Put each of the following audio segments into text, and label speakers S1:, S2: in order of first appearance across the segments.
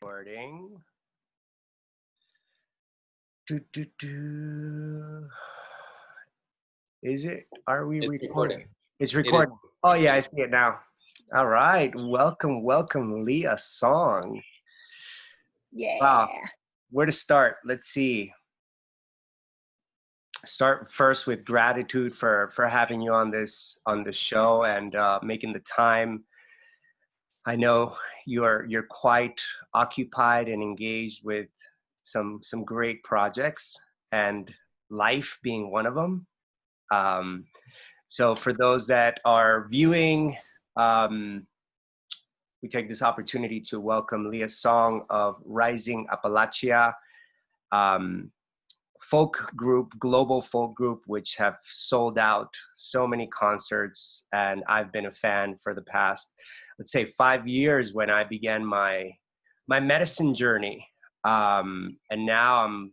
S1: Recording. Do, do, do. Is it? Are we
S2: It's
S1: recording?
S2: recording.
S1: It's
S2: It is.
S1: recording. Oh yeah,
S2: It
S1: I
S2: is.
S1: see it now. All right. Welcome, Leah Song. Wow.
S3: Yeah.
S1: Where to start? Let's see. Start first with gratitude for having you on this show and making the time. I know you're quite occupied and engaged with some great projects, and life being one of them. Um, so for those that are viewing, um, we take this opportunity to welcome Leah's song of Rising Appalachia, um, global folk group, which have sold out so many concerts. And I've been a fan for the past, let's say, 5 years when I began my medicine journey. And now I'm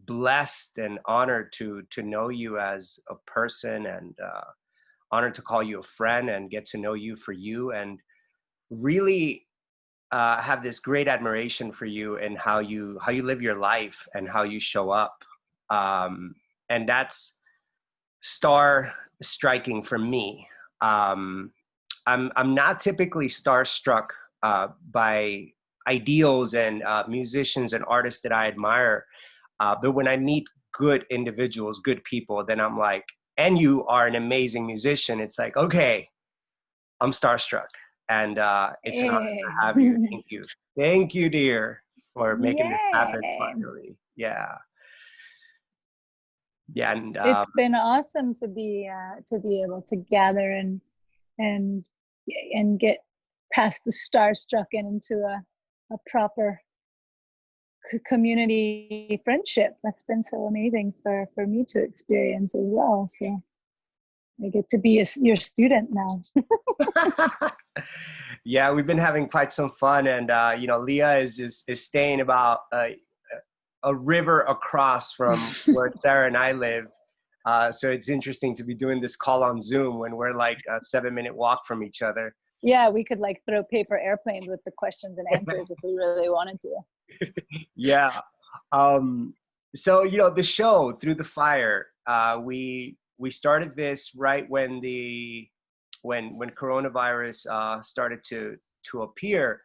S1: blessed and honored to know you as a person, and honored to call you a friend and get to know you for you, and really have this great admiration for you and how you live your life and how you show up. And that's star striking for me. I'm not typically starstruck by ideals and musicians and artists that I admire, but when I meet good individuals, good people, then I'm like, and you are an amazing musician. It's like, okay, I'm starstruck, and it's an honor to have you. Thank you, dear, for making this happen
S3: Yay.
S1: finally. Yeah, yeah, and
S3: It's been awesome to be able to gather and get past the starstruck and into a proper community friendship. That's been so amazing for me to experience as well. So I get to be your student now.
S1: yeah, we've been having quite some fun, and Leah is staying about a river across from where Sarah and I live. So it's interesting to be doing this call on Zoom when we're like a 7-minute walk from each other.
S3: Yeah, we could like throw paper airplanes with the questions and answers if we really wanted to.
S1: Yeah. So the show Through the Fire, we started this right when when coronavirus started to appear,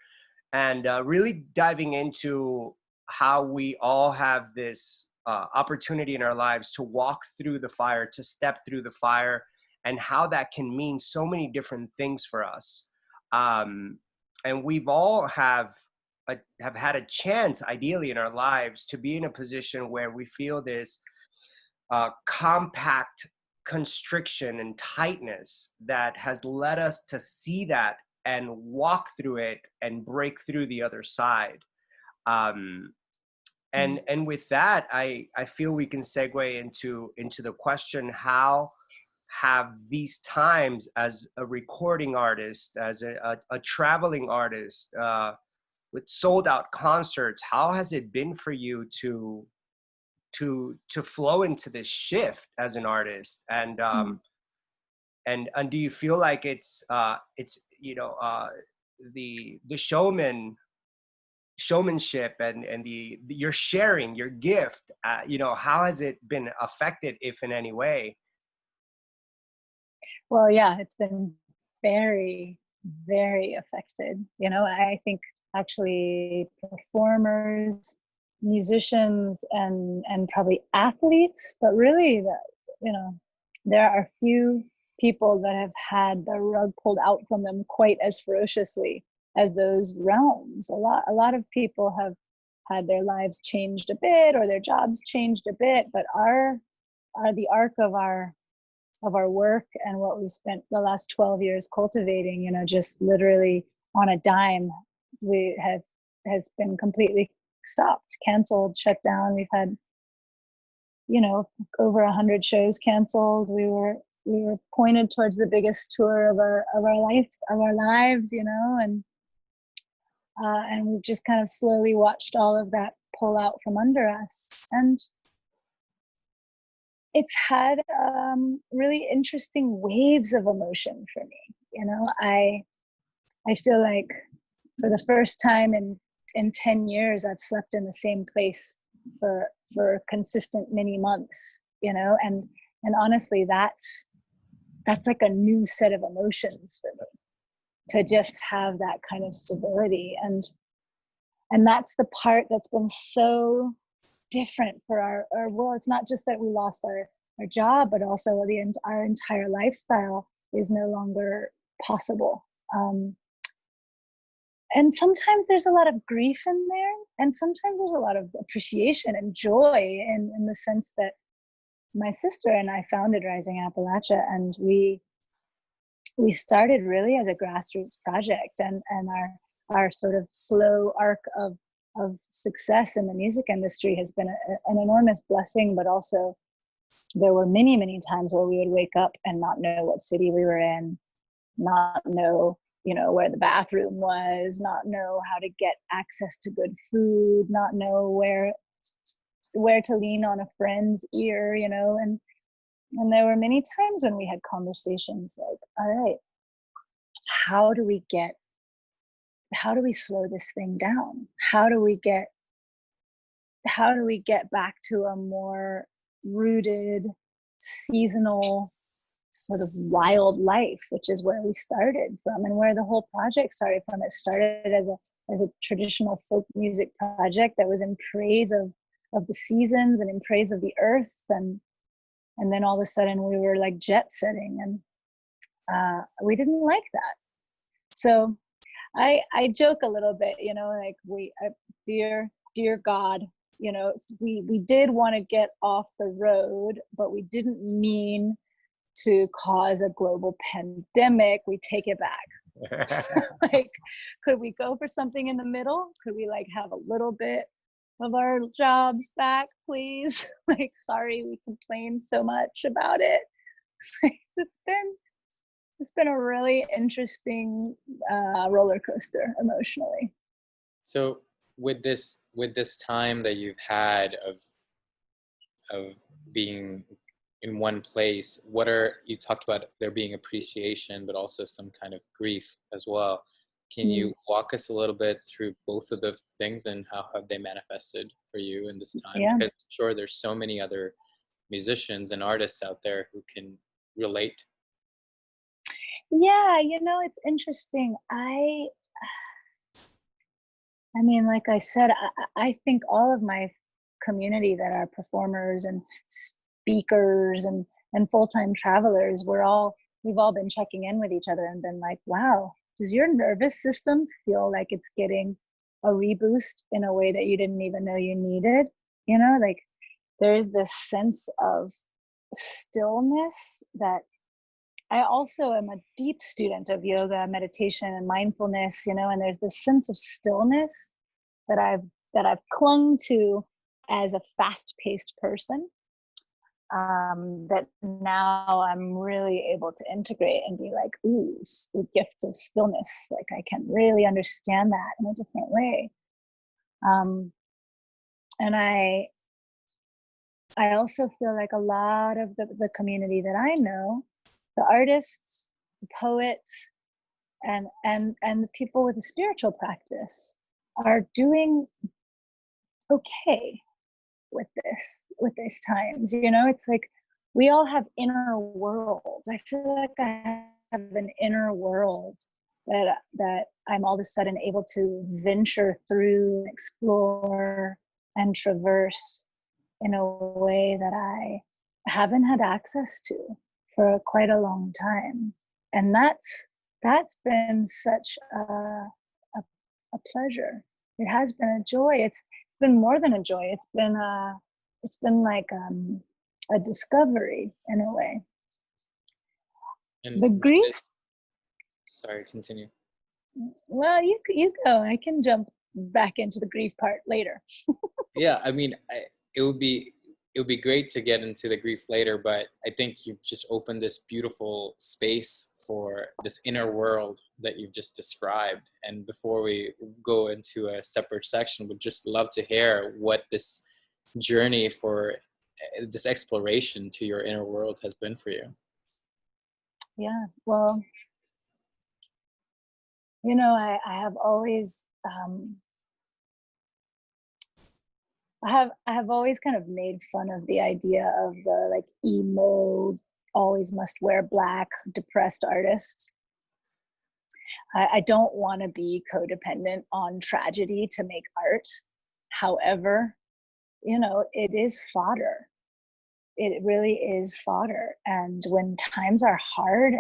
S1: and really diving into how we all have this opportunity in our lives to walk through the fire, to step through the fire, and how that can mean so many different things for us. And we've all have had a chance, ideally, in our lives to be in a position where we feel this compact constriction and tightness that has led us to see that and walk through it and break through the other side. And with that, I feel we can segue into the question: how have these times as a recording artist, as a traveling artist, with sold out concerts, how has it been for you to flow into this shift as an artist? And and do you feel like it's the showmanship and you're sharing your gift, how has it been affected, if in any way?
S3: Well, yeah, it's been very, very affected. I think actually performers, musicians, and probably athletes, but really, there are few people that have had the rug pulled out from them quite as ferociously as those realms. A lot of people have had their lives changed a bit or their jobs changed a bit, but the arc of our work and what we spent the last 12 years cultivating, just literally on a dime, has been completely stopped, canceled, shut down. We've had, over 100 shows canceled. We were pointed towards the biggest tour of our lives, and we've just kind of slowly watched all of that pull out from under us. And it's had really interesting waves of emotion for me. I feel like for the first time in in 10 years I've slept in the same place for consistent many months, you know, and honestly that's like a new set of emotions for me, to just have that kind of stability. And that's the part that's been so different for our world. It's not just that we lost our job, but also our entire lifestyle is no longer possible. And sometimes there's a lot of grief in there, and sometimes there's a lot of appreciation and joy in the sense that my sister and I founded Rising Appalachia, and we started really as a grassroots project, and our sort of slow arc of success in the music industry has been an enormous blessing. But also there were many times where we would wake up and not know what city we were in, not know, you know, where the bathroom was, not know how to get access to good food, not know where to lean on a friend's ear, you know. And there were many times when we had conversations like, all right, how do we slow this thing down? How do we get back to a more rooted, seasonal, sort of wild life, which is where we started from and where the whole project started from. It started as a traditional folk music project that was in praise of the seasons and in praise of the earth, and then all of a sudden we were like jet setting, and we didn't like that. So I joke a little bit, you know, like dear God, you know, we did want to get off the road, but we didn't mean to cause a global pandemic. We take it back. Like, could we go for something in the middle? Could we like have a little bit of our jobs back, please? Like, sorry, we complained so much about it. It's been a really interesting roller coaster emotionally.
S2: So with this time that you've had of being in one place, you talked about there being appreciation, but also some kind of grief as well. Can you walk us a little bit through both of those things and how have they manifested for you in this time?
S3: Yeah.
S2: Because I'm sure there's so many other musicians and artists out there who can relate.
S3: Yeah, you know, it's interesting. I mean, like I said, I think all of my community that are performers and speakers and full-time travelers, we've all been checking in with each other and been like, wow, does your nervous system feel like it's getting a reboost in a way that you didn't even know you needed? You know, like there's this sense of stillness that I also am a deep student of yoga, meditation, and mindfulness, you know, and there's this sense of stillness that I've clung to as a fast-paced person, that now I'm really able to integrate and be like, ooh, the gifts of stillness. Like I can really understand that in a different way. And I also feel like a lot of the community that I know, the artists, the poets, and the people with a spiritual practice are doing okay with these times. You know, it's like we all have inner worlds. I feel like I have an inner world that I'm all of a sudden able to venture through, explore, and traverse in a way that I haven't had access to for quite a long time. And that's been such a pleasure. It has been a joy. It's been more than a joy. It's been like a discovery in a way.
S2: And
S3: The grief.
S2: Sorry, continue.
S3: Well, you go. I can jump back into the grief part later.
S2: Yeah, I mean, it would be great to get into the grief later, but I think you've just opened this beautiful space for this inner world that you've just described. And before we go into a separate section, would just love to hear what this journey for this exploration to your inner world has been for you.
S3: Yeah, well, you know, I have always I have always kind of made fun of the idea of the like emo, always must wear black, depressed artist. I don't want to be codependent on tragedy to make art. However, it is fodder. It really is fodder. And when times are hard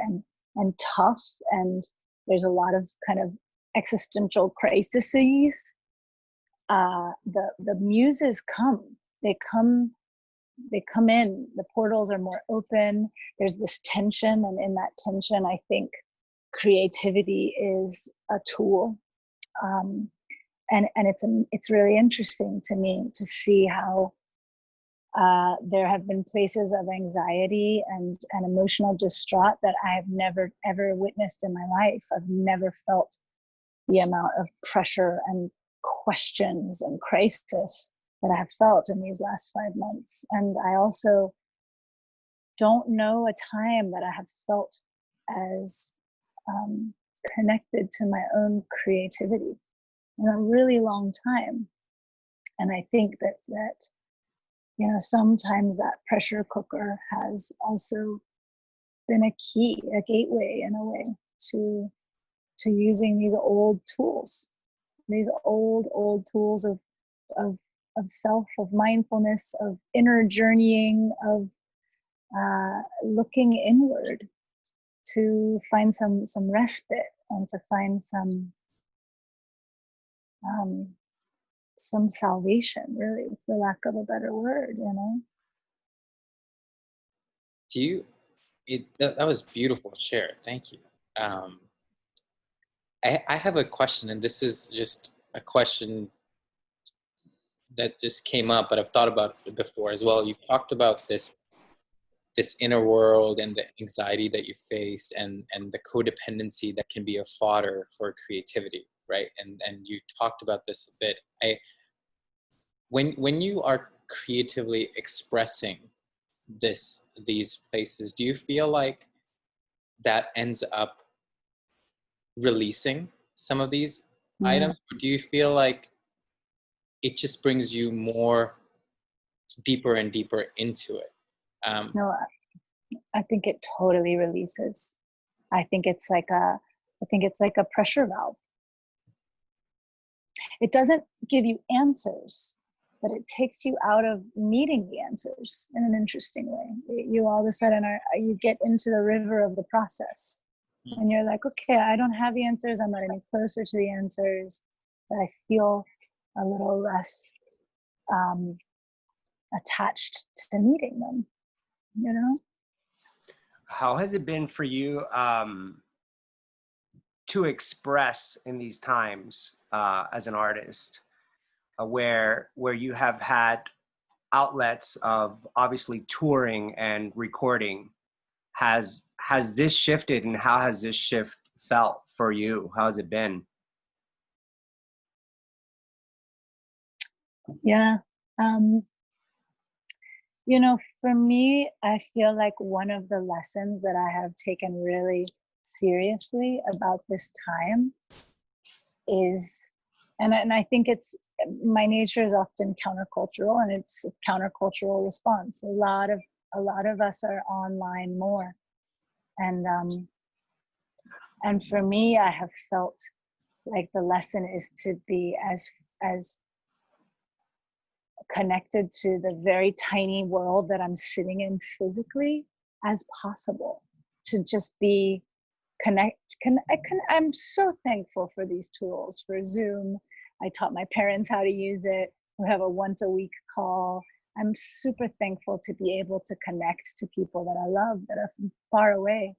S3: and tough, and there's a lot of kind of existential crises, the muses come. They come in. The portals are more open. There's this tension, and in that tension, I think creativity is a tool. And it's really interesting to me to see how there have been places of anxiety and emotional distraught that I have never ever witnessed in my life. I've never felt the amount of pressure and questions and crisis that I have felt in these last 5 months. And I also don't know a time that I have felt as connected to my own creativity in a really long time. And I think that sometimes that pressure cooker has also been a key, a gateway in a way to using these old tools, of self, of mindfulness, of inner journeying, of looking inward to find some respite and to find some salvation, really, for lack of a better word.
S2: That was beautiful share. Thank you. I have a question, and this is just a question that just came up, but I've thought about it before as well. You've talked about this inner world and the anxiety that you face, and the codependency that can be a fodder for creativity, right? And you talked about this a bit. When you are creatively expressing these places, do you feel like that ends up releasing some of these items, or do you feel like it just brings you more deeper and deeper into it?
S3: No, I think it totally releases. I think it's like a pressure valve. It doesn't give you answers, but it takes you out of needing the answers in an interesting way. You all of a sudden you get into the river of the process, and you're like, okay, I don't have the answers. I'm not any closer to the answers, but I feel a little less attached to needing them.
S1: How has it been for you to express in these times as an artist, where you have had outlets of obviously touring and recording? Has this shifted, and how has this shift felt for you? How has it been?
S3: Yeah. For me, I feel like one of the lessons that I have taken really seriously about this time is, and I think my nature is often countercultural, and it's a countercultural response. A lot of us are online more, and for me, I have felt like the lesson is to be as connected to the very tiny world that I'm sitting in physically as possible, to just be I'm so thankful for these tools, for Zoom. I taught my parents how to use it. We have a once a week call. I'm super thankful to be able to connect to people that I love that are far away.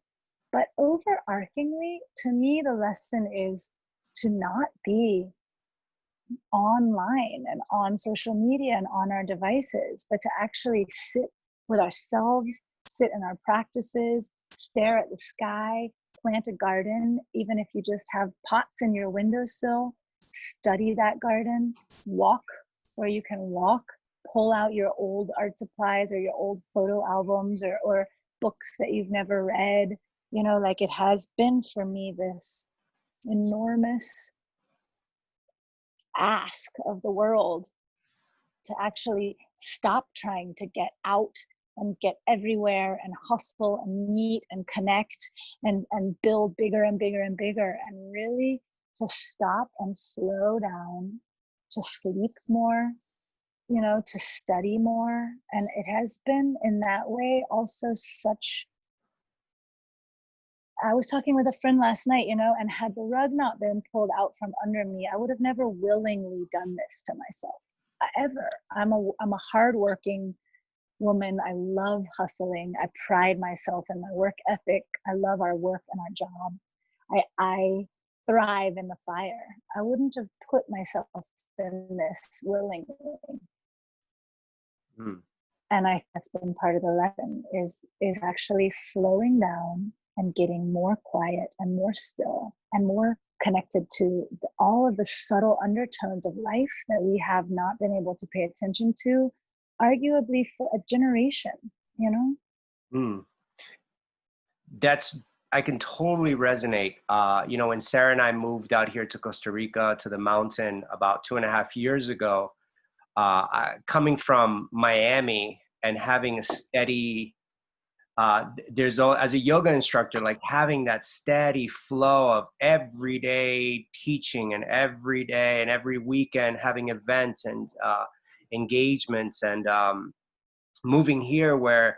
S3: But overarchingly, to me, the lesson is to not be online and on social media and on our devices, but to actually sit with ourselves, sit in our practices, stare at the sky, plant a garden, even if you just have pots in your windowsill, study that garden, walk where you can walk, pull out your old art supplies or your old photo albums or books that you've never read. Like it has been for me this enormous ask of the world to actually stop trying to get out and get everywhere and hustle and meet and connect and build bigger and bigger and bigger, and really to stop and slow down, to sleep more, you know, to study more. And it has been in that way also such, I was talking with a friend last night, you know, and had the rug not been pulled out from under me, I would have never willingly done this to myself, ever. I'm a hardworking woman. I love hustling. I pride myself in my work ethic. I love our work and our job. I thrive in the fire. I wouldn't have put myself in this willingly.
S1: Mm.
S3: And that's been part of the lesson is actually slowing down and getting more quiet and more still and more connected to all of the subtle undertones of life that we have not been able to pay attention to, arguably for a generation, you know?
S1: Mm. I can totally resonate. You know, when Sarah and I moved out here to Costa Rica, to the mountain about 2.5 years ago, coming from Miami and having a steady, as a yoga instructor, like having that steady flow of everyday teaching and every day and every weekend having events and engagements, and moving here where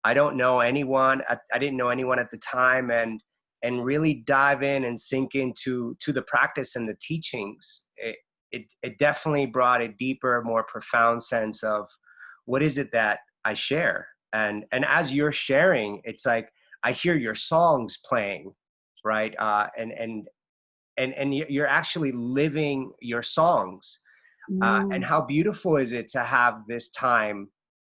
S1: I don't know anyone. I didn't know anyone at the time, and really dive in and sink into the practice and the teachings. It definitely brought a deeper, more profound sense of what is it that I share. And as you're sharing, it's like I hear your songs playing, right? And you're actually living your songs. And how beautiful is it to have this time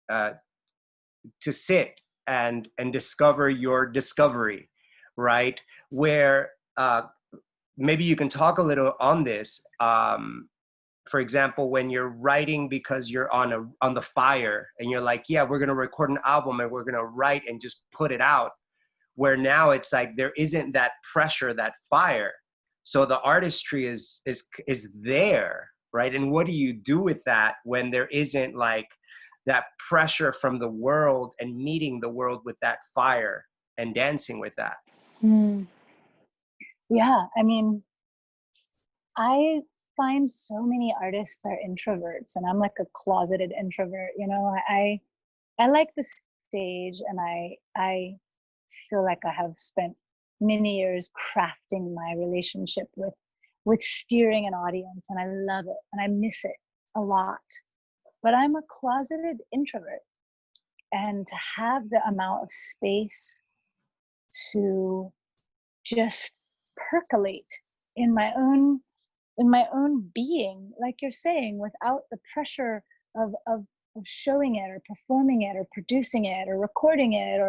S1: to sit and discover your discovery, right? Where maybe you can talk a little on this. For example, when you're writing because you're on the fire and you're like, yeah, we're gonna record an album and we're gonna write and just put it out. Where now it's like there isn't that pressure, that fire. So the artistry is there, right? And what do you do with that when there isn't like that pressure from the world, and meeting the world with that fire and dancing with that?
S3: Yeah, I mean, I find so many artists are introverts, and I'm like a closeted introvert. You know, I like the stage, and I feel like I have spent many years crafting my relationship with steering an audience, and I love it and I miss it a lot. But I'm a closeted introvert, and to have the amount of space to just percolate in my own being, like you're saying, without the pressure of showing it or performing it or producing it or recording it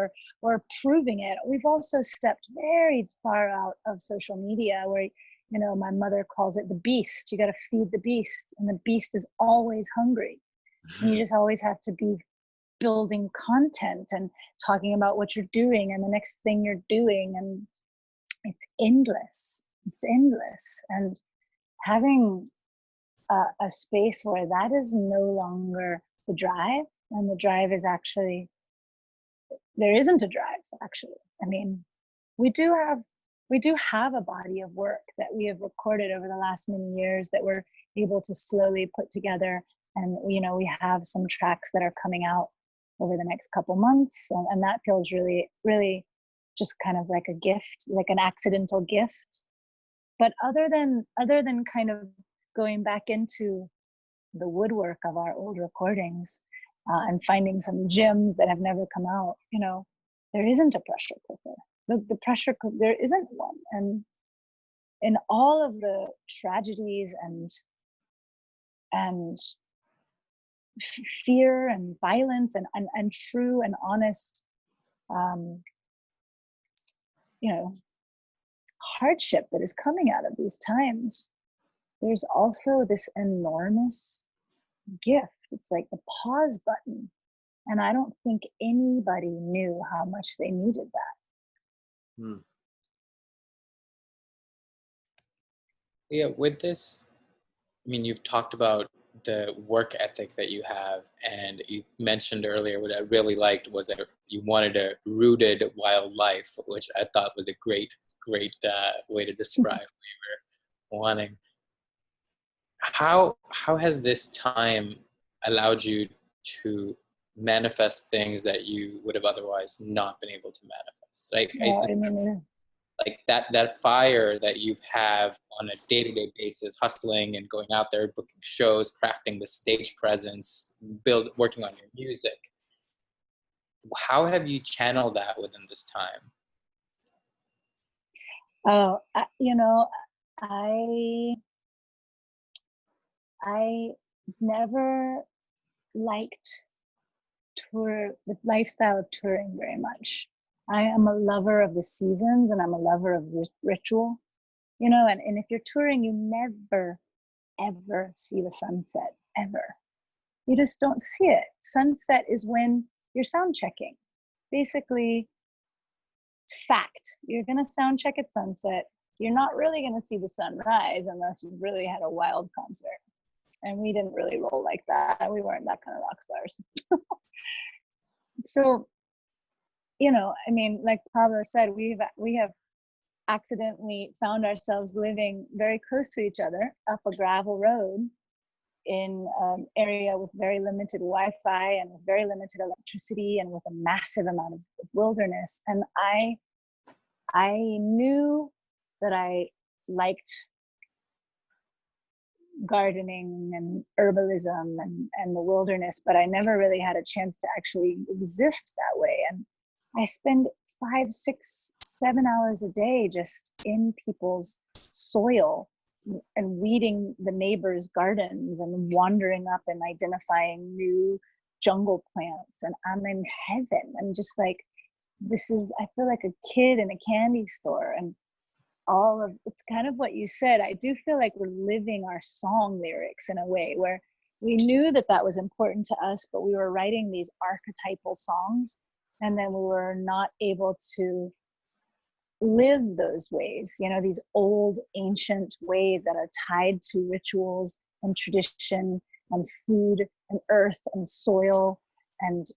S3: or proving it. We've also stepped very far out of social media, where, you know, my mother calls it the beast. You got to feed the beast, and the beast is always hungry. And you just always have to be building content and talking about what you're doing and the next thing you're doing, and it's endless. And having a space where that is no longer the drive, and the drive is actually, there isn't a drive, actually. I mean, we do have a body of work that we have recorded over the last many years that we're able to slowly put together. And, you know, we have some tracks that are coming out over the next couple months. And that feels really, really just kind of like a gift, like an accidental gift. But other than kind of going back into the woodwork of our old recordings and finding some gems that have never come out, you know, there isn't a pressure cooker. The pressure cooker, there isn't one. And in all of the tragedies and fear and violence and true and honest, you know, hardship that is coming out of these times, there's also this enormous gift. It's like the pause button. And I don't think anybody knew how much they needed that.
S2: Yeah, with this, I mean, you've talked about the work ethic that you have. And you mentioned earlier, what I really liked was that you wanted a rooted wildlife, which I thought was a great, great way to describe what you were wanting. How has this time allowed you to manifest things that you would have otherwise not been able to manifest?
S3: Yeah, I mean,
S2: Like that fire that you have on a day-to-day basis, hustling and going out there, booking shows, crafting the stage presence, working on your music. How have you channeled that within this time?
S3: oh, you know, I I never liked the lifestyle of touring very much. I am a lover of the seasons, and I'm a lover of ritual, and if you're touring, you never, ever see the sunset, ever. You just don't see it. Sunset is when you're sound checking. Basically, fact, you're going to sound check at sunset. You're not really going to see the sunrise unless you really had a wild concert. And we didn't really roll like that. We weren't that kind of rock stars. So, I mean, like Pablo said, we have accidentally found ourselves living very close to each other up a gravel road in an area with very limited Wi-Fi and with very limited electricity and with a massive amount of wilderness. And I knew that I liked gardening and herbalism and the wilderness, but I never really had a chance to actually exist that way. And I spend 5, 6, 7 hours a day just in people's soil and weeding the neighbors' gardens and wandering up and identifying new jungle plants. And I'm in heaven. I'm just like, I feel like a kid in a candy store. And it's kind of what you said. I do feel like we're living our song lyrics in a way where we knew that that was important to us, but we were writing these archetypal songs, and then we were not able to live those ways, these old ancient ways that are tied to rituals and tradition and food and earth and soil and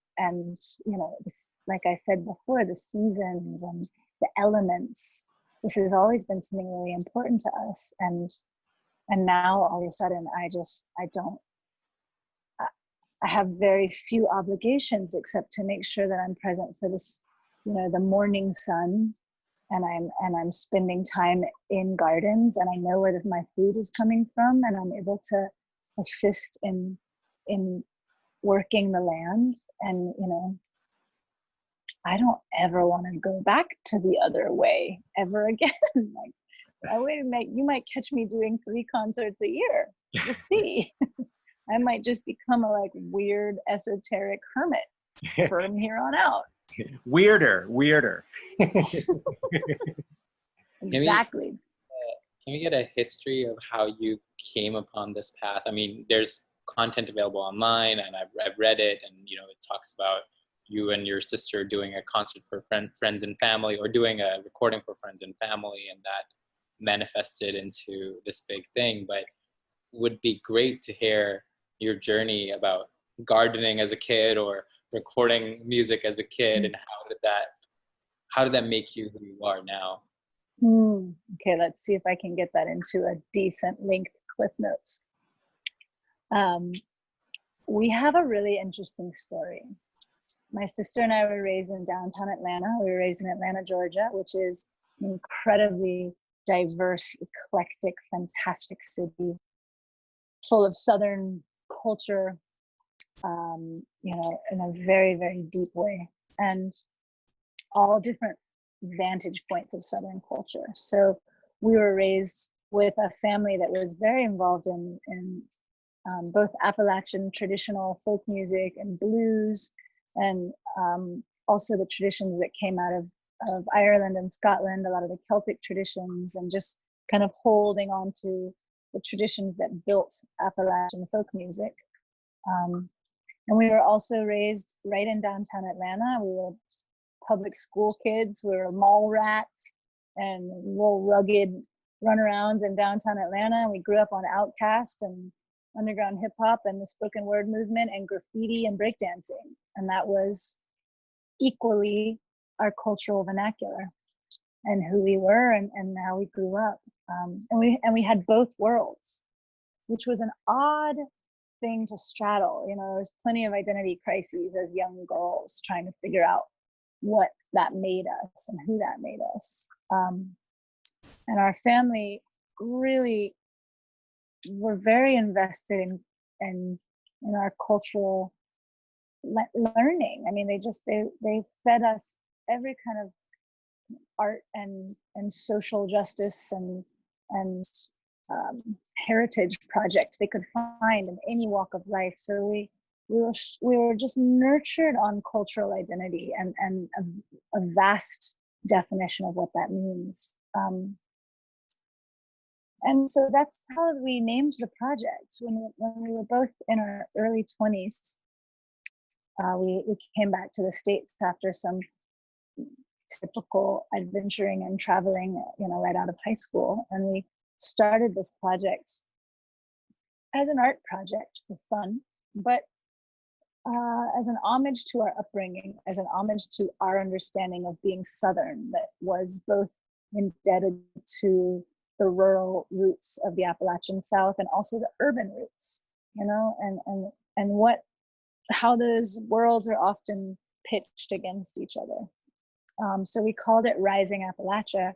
S3: this, like I said before, the seasons and the elements. This has always been something really important to us, and now all of a sudden I have very few obligations except to make sure that I'm present for this, the morning sun, and I'm spending time in gardens, and I know where my food is coming from, and I'm able to assist in working the land. And I don't ever want to go back to the other way ever again. Like, you might catch me doing 3 concerts a year. We'll see. I might just become a weird esoteric hermit from here on out.
S1: Weirder.
S3: Exactly.
S2: Can we get a history of how you came upon this path? I mean, there's content available online, and I've read it, and it talks about you and your sister doing a concert for friends and family, or doing a recording for friends and family, and that manifested into this big thing. But it would be great to hear your journey about gardening as a kid or recording music as a kid, and how did that make you who you are now?
S3: Okay, let's see if I can get that into a decent length clip notes. We have a really interesting story. My sister and I were raised in downtown Atlanta. We were raised in Atlanta, Georgia, which is an incredibly diverse, eclectic, fantastic city, full of Southern culture, in a very, very deep way, and all different vantage points of Southern culture. So we were raised with a family that was very involved in both Appalachian traditional folk music and blues, and also the traditions that came out of Ireland and Scotland, a lot of the Celtic traditions, and just kind of holding on to the traditions that built Appalachian folk music. And we were also raised right in downtown Atlanta. We were public school kids. We were mall rats and little rugged runarounds in downtown Atlanta. We grew up on Outcast and underground hip hop and the spoken word movement and graffiti and breakdancing. And that was equally our cultural vernacular and who we were and how we grew up. And we had both worlds, which was an odd thing to straddle. You know, there was plenty of identity crises as young girls trying to figure out what that made us and who that made us. And our family really were very invested in our cultural learning. I mean, they fed us every kind of art and social justice and heritage project they could find in any walk of life. So we were just nurtured on cultural identity and a vast definition of what that means. And so that's how we named the project. When we were both in our early 20s, we came back to the States after some typical adventuring and traveling, you know, right out of high school. And we started this project as an art project for fun, but as an homage to our upbringing, as an homage to our understanding of being Southern, that was both indebted to the rural roots of the Appalachian South and also the urban roots, you know, and how those worlds are often pitched against each other. So we called it Rising Appalachia.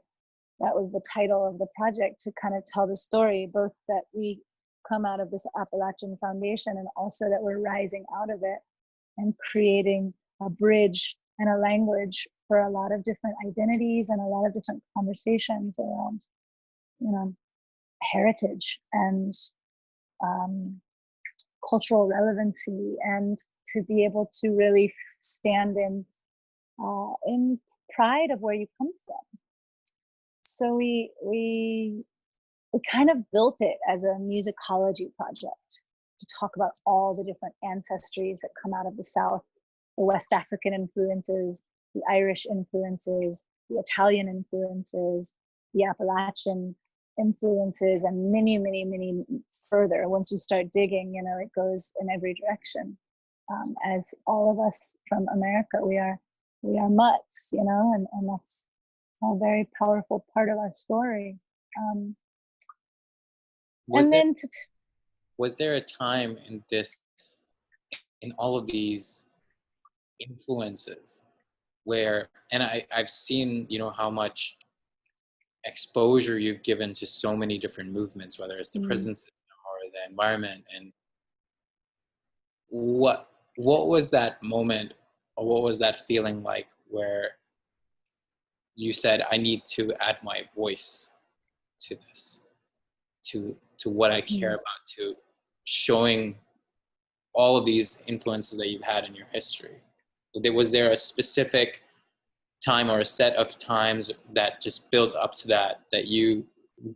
S3: That was the title of the project, to kind of tell the story, both that we come out of this Appalachian foundation and also that we're rising out of it and creating a bridge and a language for a lot of different identities and a lot of different conversations around, you know, heritage and cultural relevancy, and to be able to really stand in pride of where you come from. So we kind of built it as a musicology project to talk about all the different ancestries that come out of the South, the West African influences, the Irish influences, the Italian influences, the Appalachian influences, and many, many, many further. Once you start digging, you know, it goes in every direction. As all of us from America, we are mutts, you know, and that's a very powerful part of our story. Was
S2: there a time in all of these influences where, and I've seen, you know, how much exposure you've given to so many different movements, whether it's the prison system or the environment, and what was that moment, or what was that feeling like where you said, I need to add my voice to this, to what I care about, to showing all of these influences that you've had in your history? Was there a specific time or a set of times that just built up to that you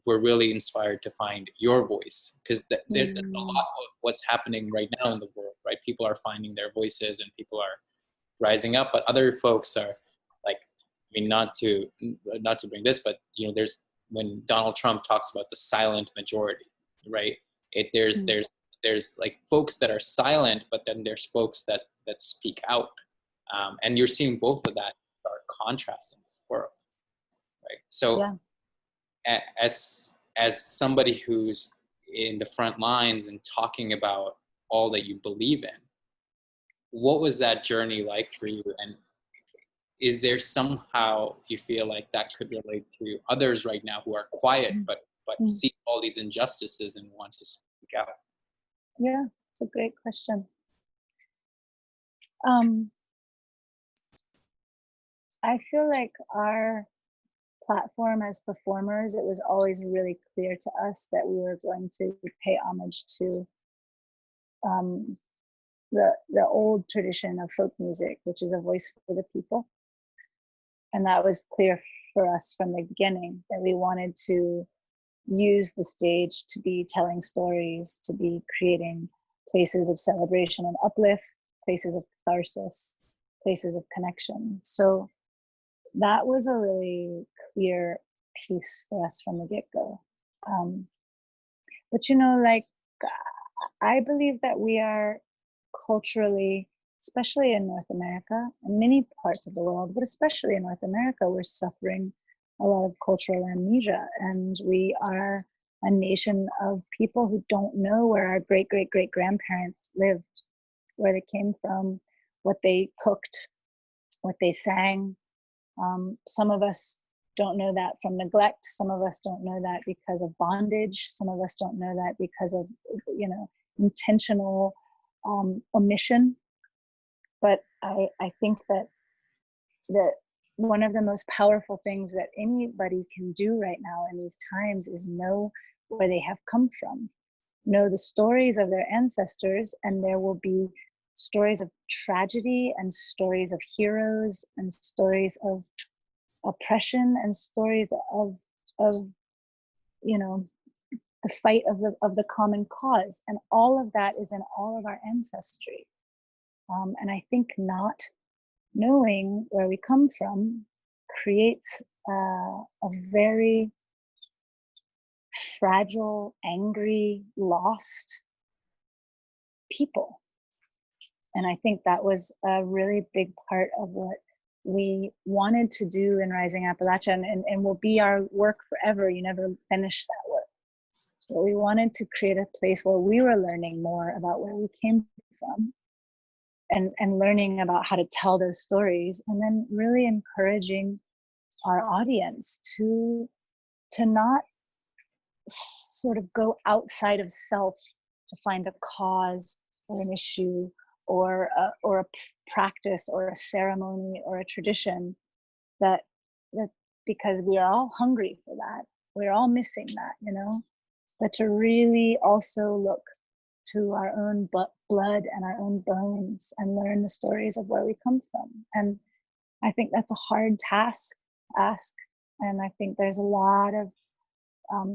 S2: were really inspired to find your voice? Because there's a lot of what's happening right now in the world, right? People are finding their voices and people are rising up, but other folks are like, I mean, not to bring this, but you know, there's, when Donald Trump talks about the silent majority, right? There's like folks that are silent, but then there's folks that speak out, and you're seeing both of that are contrasting this world, right? So, as somebody who's in the front lines and talking about all that you believe in, what was that journey like for you? And is there somehow you feel like that could relate to others right now who are quiet but see all these injustices and want to speak out?
S3: Yeah, it's a great question. I feel like our platform as performers, it was always really clear to us that we were going to pay homage to the old tradition of folk music, which is a voice for the people. And that was clear for us from the beginning, that we wanted to use the stage to be telling stories, to be creating places of celebration and uplift, places of catharsis, places of connection. So that was a really clear piece for us from the get-go. But you know, like, I believe that we are culturally, especially in North America, and many parts of the world, but especially in North America, we're suffering a lot of cultural amnesia. And we are a nation of people who don't know where our great, great, great grandparents lived, where they came from, what they cooked, what they sang. Some of us don't know that from neglect. Some of us don't know that because of bondage. Some of us don't know that because of, intentional omission. But I think that one of the most powerful things that anybody can do right now in these times is know where they have come from, know the stories of their ancestors, and there will be stories of tragedy and stories of heroes and stories of oppression and stories of the fight of the common cause, and all of that is in all of our ancestry. And I think not knowing where we come from creates a very fragile, angry, lost people. And I think that was a really big part of what we wanted to do in Rising Appalachia, and will be our work forever. You never finish that work. But we wanted to create a place where we were learning more about where we came from, and learning about how to tell those stories, and then really encouraging our audience to not sort of go outside of self to find a cause or an issue or a practice or a ceremony or a tradition that because we are all hungry for that, we're all missing that, but to really also look to our own blood and our own bones and learn the stories of where we come from. And I think that's a hard task to ask, and I think there's a lot of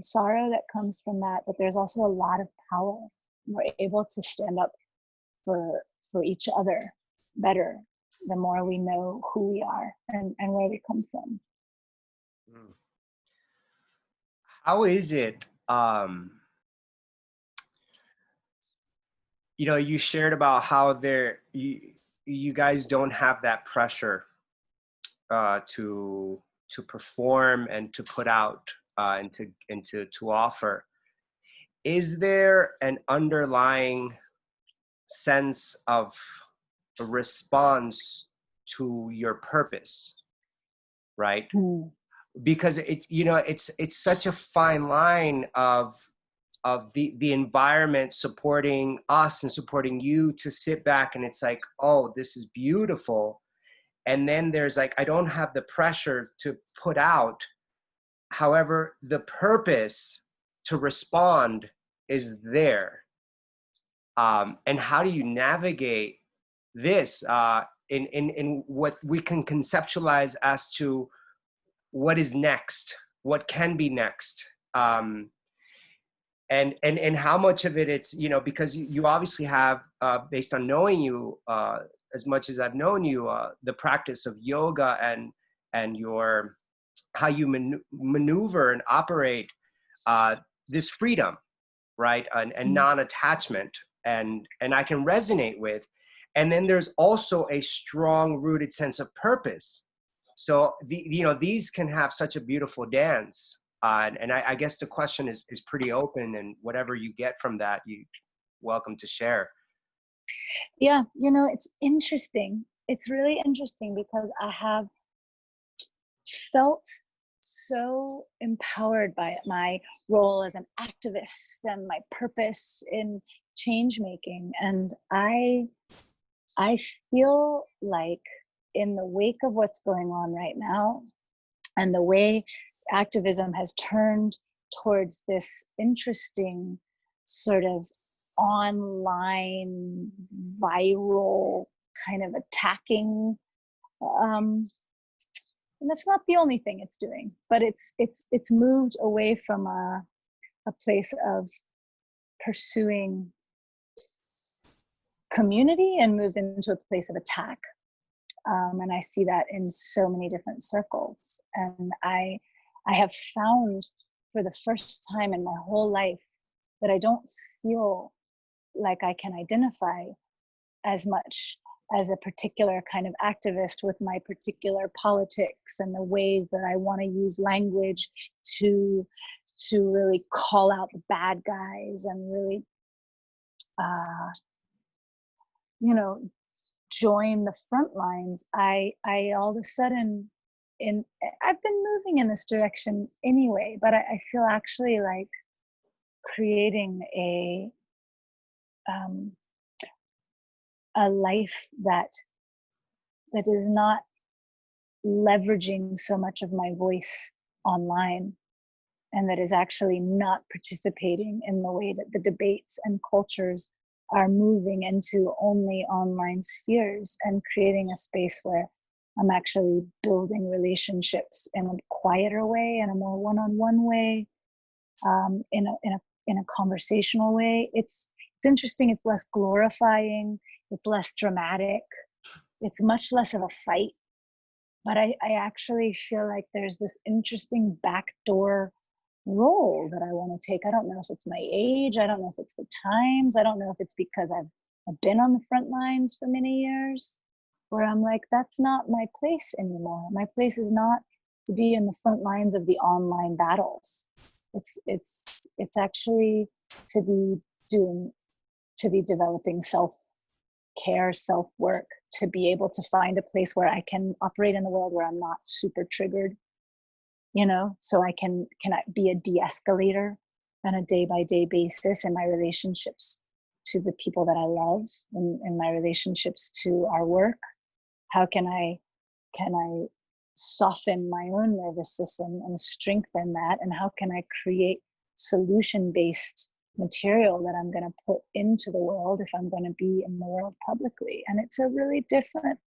S3: sorrow that comes from that, but there's also a lot of power. We're able to stand up for each other better the more we know who we are and where we come from.
S1: How is it, you shared about how you guys don't have that pressure to perform and to put out and to offer. Is there an underlying sense of a response to your purpose, right? Because it's such a fine line of the environment supporting us and supporting you to sit back and it's like, oh, this is beautiful. And then there's like, I don't have the pressure to put out. However, the purpose to respond is there. And how do you navigate this in what we can conceptualize as to what is next, what can be next? And how much of it it's, because you obviously have, based on knowing you as much as I've known you, the practice of yoga and your how you maneuver and operate this freedom, right, and non-attachment, and I can resonate with. And then there's also a strong rooted sense of purpose. So these can have such a beautiful dance. And I guess the question is pretty open, and whatever you get from that, you welcome to share.
S3: Yeah, it's interesting. It's really interesting because I have felt so empowered by my role as an activist and my purpose in change making. And I feel like in the wake of what's going on right now and the way activism has turned towards this interesting sort of online viral kind of attacking, and that's not the only thing it's doing, but it's moved away from a place of pursuing community and moved into a place of attack. And I see that in so many different circles. And I have found for the first time in my whole life that I don't feel like I can identify as much as a particular kind of activist with my particular politics and the ways that I want to use language to really call out the bad guys and really uh, you know, join the front lines. I all of a sudden, I've been moving in this direction anyway, but I feel actually like creating um, a life that is not leveraging so much of my voice online, and that is actually not participating in the way that the debates and cultures are moving into only online spheres, and creating a space where I'm actually building relationships in a quieter way, in a more one-on-one way, in a conversational way. It's interesting. It's less glorifying. It's less dramatic. It's much less of a fight. But I actually feel like there's this interesting backdoor role that I want to take. I don't know if it's my age. I don't know if it's the times. I don't know if it's because I've been on the front lines for many years, where I'm like, that's not my place anymore. My place is not to be in the front lines of the online battles. It's actually to be developing self-care, self-work, to be able to find a place where I can operate in the world where I'm not super triggered, so I can be a de-escalator on a day-by-day basis in my relationships to the people that I love, in my relationships to our work. How can I soften my own nervous system and strengthen that? And how can I create solution-based material that I'm going to put into the world if I'm going to be in the world publicly? And it's a really different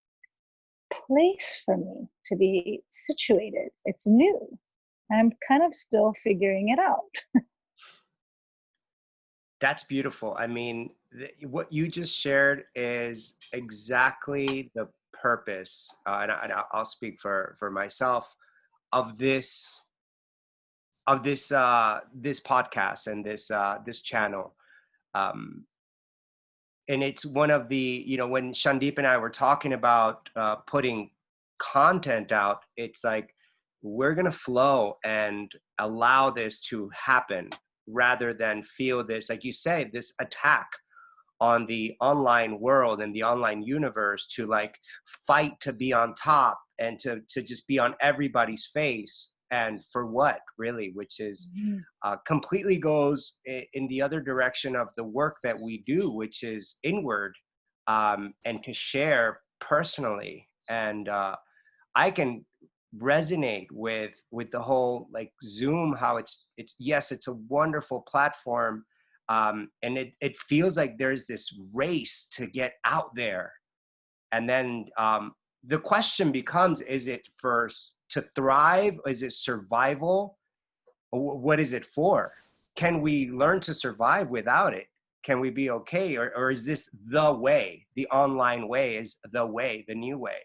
S3: place for me to be situated. It's new. I'm kind of still figuring it out.
S1: That's beautiful. I mean, what you just shared is exactly the purpose, and I'll speak for myself, of this this podcast and this channel. And it's one of the, when Shandeep and I were talking about putting content out, it's like, we're going to flow and allow this to happen rather than feel this, like you say, this attack on the online world and the online universe to like fight to be on top and to just be on everybody's face. And for what, really, which is completely goes in the other direction of the work that we do, which is inward, and to share personally. And I can resonate with the whole like Zoom, how it's yes, it's a wonderful platform, and it feels like there's this race to get out there. And then the question becomes, is it first to thrive? Is it survival? What is it for? Can we learn to survive without it? Can we be okay? Or is this the way? The online way is the way, the new way.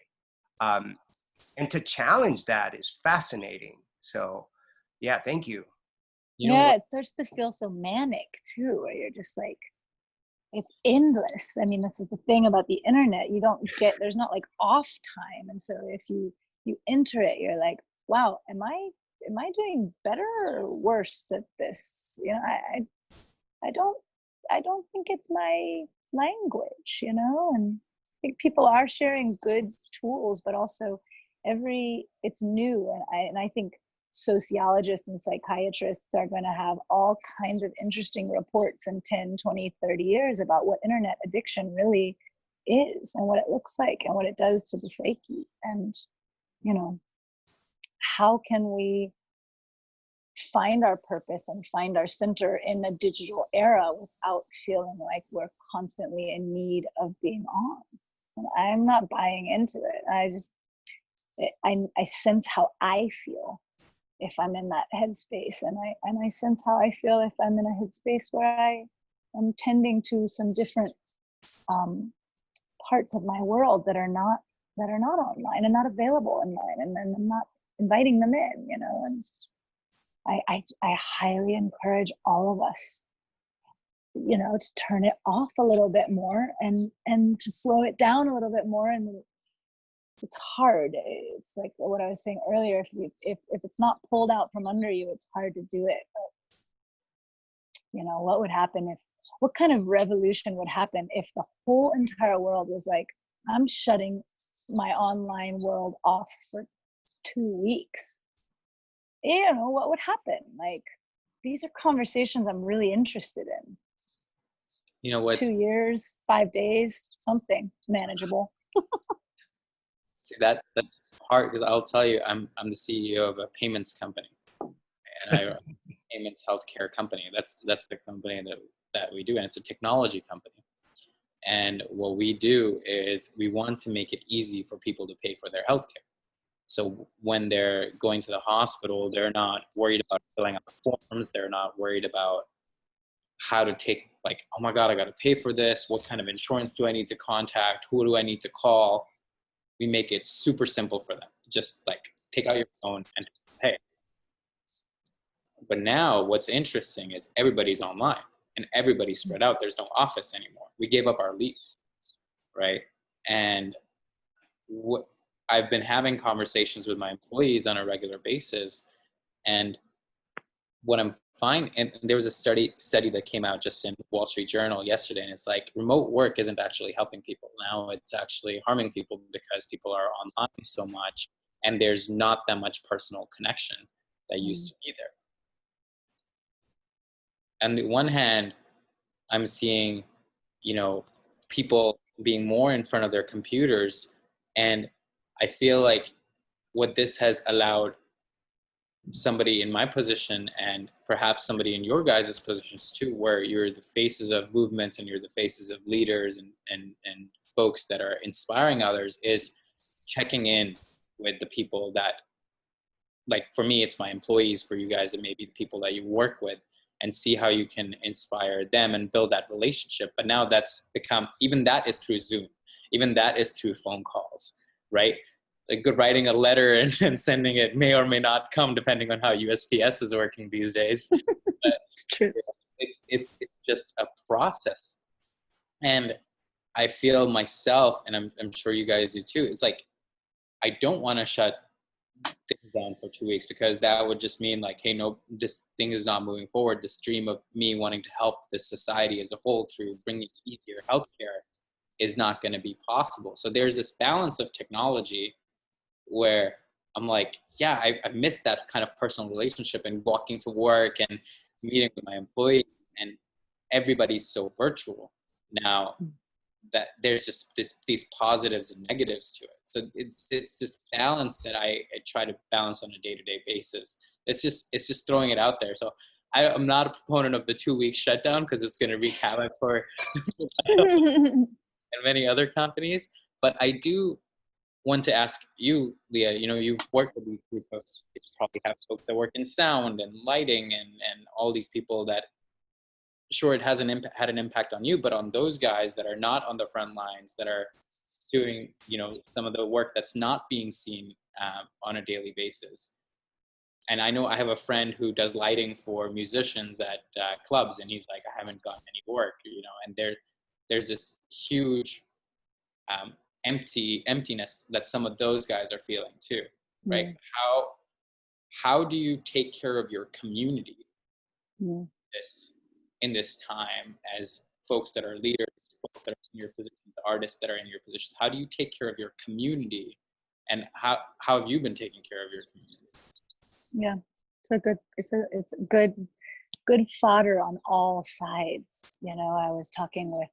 S1: And to challenge that is fascinating. So yeah, thank you.
S3: Yeah, it starts to feel so manic too, where you're just like, it's endless. I mean, this is the thing about the internet. There's not like off time. And so if you enter it, you're like, wow, am I doing better or worse at this? I don't think it's my language, and I think people are sharing good tools, but also it's new. And I think sociologists and psychiatrists are going to have all kinds of interesting reports in 10, 20, 30 years about what internet addiction really is and what it looks like and what it does to the psyche. And, how can we find our purpose and find our center in a digital era without feeling like we're constantly in need of being on? And I'm not buying into it. I sense how I feel if I'm in that headspace, and I sense how I feel if I'm in a headspace where I am tending to some different parts of my world that are not online and not available online, and then I'm not inviting them in, and I highly encourage all of us, to turn it off a little bit more and to slow it down a little bit more. And it's hard. It's like what I was saying earlier, if it's not pulled out from under you, it's hard to do it. But what would happen what kind of revolution would happen if the whole entire world was like, I'm shutting my online world off for 2 weeks? What would happen? Like, these are conversations I'm really interested in.
S2: What?
S3: 2 years, 5 days, something manageable.
S2: See, that's hard, because I'll tell you, I'm the CEO of a payments company, and I run a payments healthcare company. That's the company that we do, and it's a technology company. And what we do is we want to make it easy for people to pay for their healthcare. So when they're going to the hospital, they're not worried about filling out the forms. They're not worried about how to take, like, oh my God, I got to pay for this. What kind of insurance do I need to contact? Who do I need to call? We make it super simple for them. Just like take out your phone and pay. But now what's interesting is everybody's online and everybody's spread out. There's no office anymore. We gave up our lease, right? And I've been having conversations with my employees on a regular basis, and what I'm finding, and there was a study that came out just in Wall Street Journal yesterday, and it's like remote work isn't actually helping people. Now it's actually harming people because people are online so much, and there's not that much personal connection that used to be there. On the one hand, I'm seeing, people being more in front of their computers, and I feel like what this has allowed somebody in my position, and perhaps somebody in your guys' positions too, where you're the faces of movements and you're the faces of leaders and folks that are inspiring others, is checking in with the people that, like, for me, it's my employees. For you guys, it may be the people that you work with, and see how you can inspire them and build that relationship. But now that's become, even that is through Zoom, even that is through phone calls, right? Like, good, writing a letter and sending it may or may not come depending on how USPS is working these days. But
S3: it's true.
S2: It's just a process. And I feel myself, and I'm sure you guys do too, it's like, I don't want to shut things down for 2 weeks, because that would just mean like, hey, no, this thing is not moving forward. This dream of me wanting to help this society as a whole through bringing easier healthcare is not going to be possible. So there's this balance of technology where I'm like, yeah, I missed that kind of personal relationship and walking to work and meeting with my employees, and everybody's so virtual now that there's just these positives and negatives to it. So it's this balance that I try to balance on a day-to-day basis. It's just throwing it out there. So I'm not a proponent of the 2-week shutdown, because it's going to wreak havoc for and many other companies. But I do want to ask you, Leah, you've worked with these group of, you probably have folks that work in sound and lighting and all these people that, sure, it has had an impact on you, but on those guys that are not on the front lines, that are doing, some of the work that's not being seen on a daily basis. And I know I have a friend who does lighting for musicians at clubs, and he's like, I haven't gotten any work, and there's this huge emptiness that some of those guys are feeling too, right? How do you take care of your community in this time, as folks that are leaders, folks that are in your position, the artists that are in your position? How do you take care of your community, and how have you been taking care of your community?
S3: Yeah, it's a good fodder on all sides. I was talking with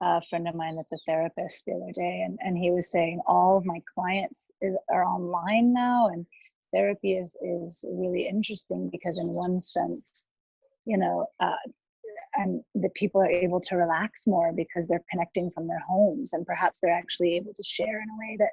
S3: a friend of mine that's a therapist the other day, and he was saying all of my clients are online now, and therapy is really interesting because in one sense, and the people are able to relax more because they're connecting from their homes, and perhaps they're actually able to share in a way that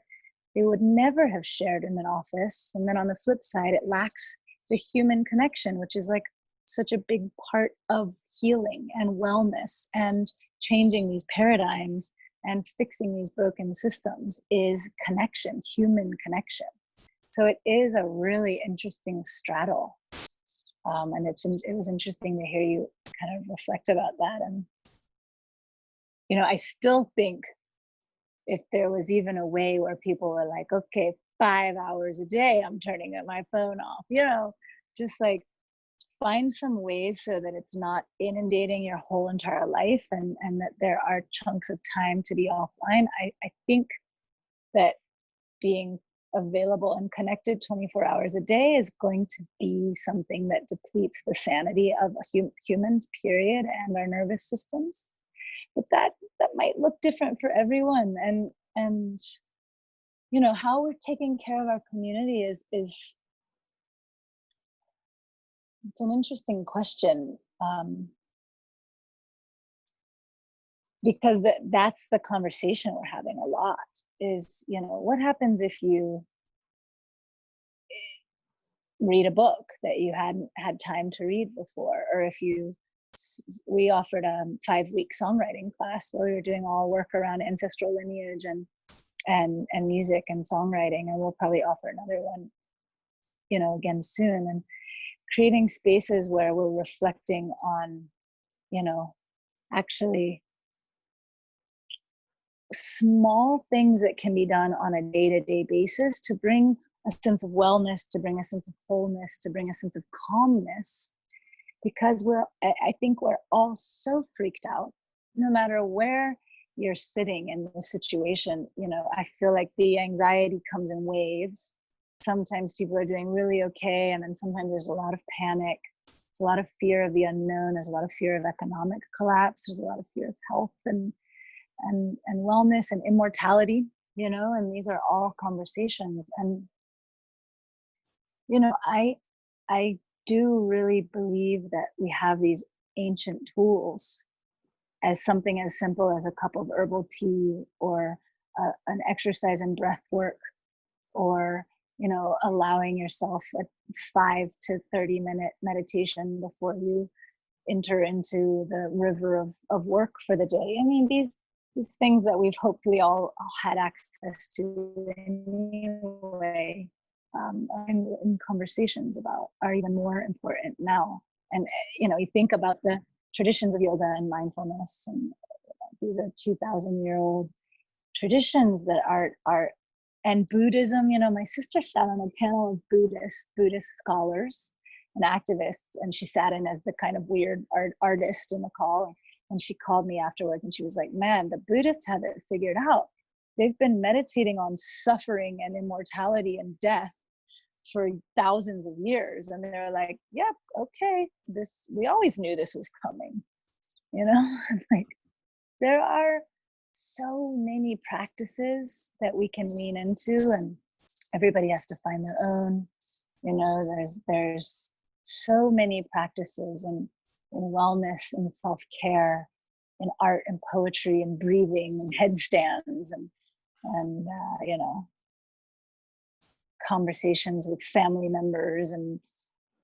S3: they would never have shared in an office. And then on the flip side, it lacks the human connection, which is like such a big part of healing and wellness and changing these paradigms and fixing these broken systems, is connection, human connection. So it is a really interesting straddle. And it was interesting to hear you kind of reflect about that. And, I still think if there was even a way where people were like, okay, 5 hours a day, I'm turning my phone off, just like find some ways so that it's not inundating your whole entire life, and that there are chunks of time to be offline. I think that being available and connected 24 hours a day is going to be something that depletes the sanity of humans, period, and our nervous systems. But that might look different for everyone. And how we're taking care of our community is it's an interesting question, because that's the conversation we're having a lot is, what happens if you read a book that you hadn't had time to read before, or if we offered a 5-week songwriting class where we were doing all work around ancestral lineage and music and songwriting, and we'll probably offer another one, again soon, and creating spaces where we're reflecting on, actually small things that can be done on a day-to-day basis to bring a sense of wellness, to bring a sense of wholeness, to bring a sense of calmness, because I think we're all so freaked out, no matter where you're sitting in the situation. I feel like the anxiety comes in waves. Sometimes people are doing really okay, and then sometimes there's a lot of panic. There's a lot of fear of the unknown. There's a lot of fear of economic collapse. There's a lot of fear of health and wellness and immortality, and these are all conversations. And I do really believe that we have these ancient tools, as something as simple as a cup of herbal tea, or an exercise and breath work, or allowing yourself a 5 to 30-minute meditation before you enter into the river of work for the day. I mean, these things that we've hopefully all had access to anyway, in conversations about, are even more important now. And you think about the traditions of yoga and mindfulness, and these are 2,000-year-old traditions that are and Buddhism. My sister sat on a panel of Buddhist scholars and activists, and she sat in as the kind of weird artist in the call. And she called me afterwards, and she was like, man, the Buddhists have it figured out. They've been meditating on suffering and immortality and death for thousands of years. And they're like, yep, okay, we always knew this was coming. Like, there are so many practices that we can lean into, and everybody has to find their own. There's so many practices in wellness and self-care, in art and poetry and breathing and headstands and conversations with family members and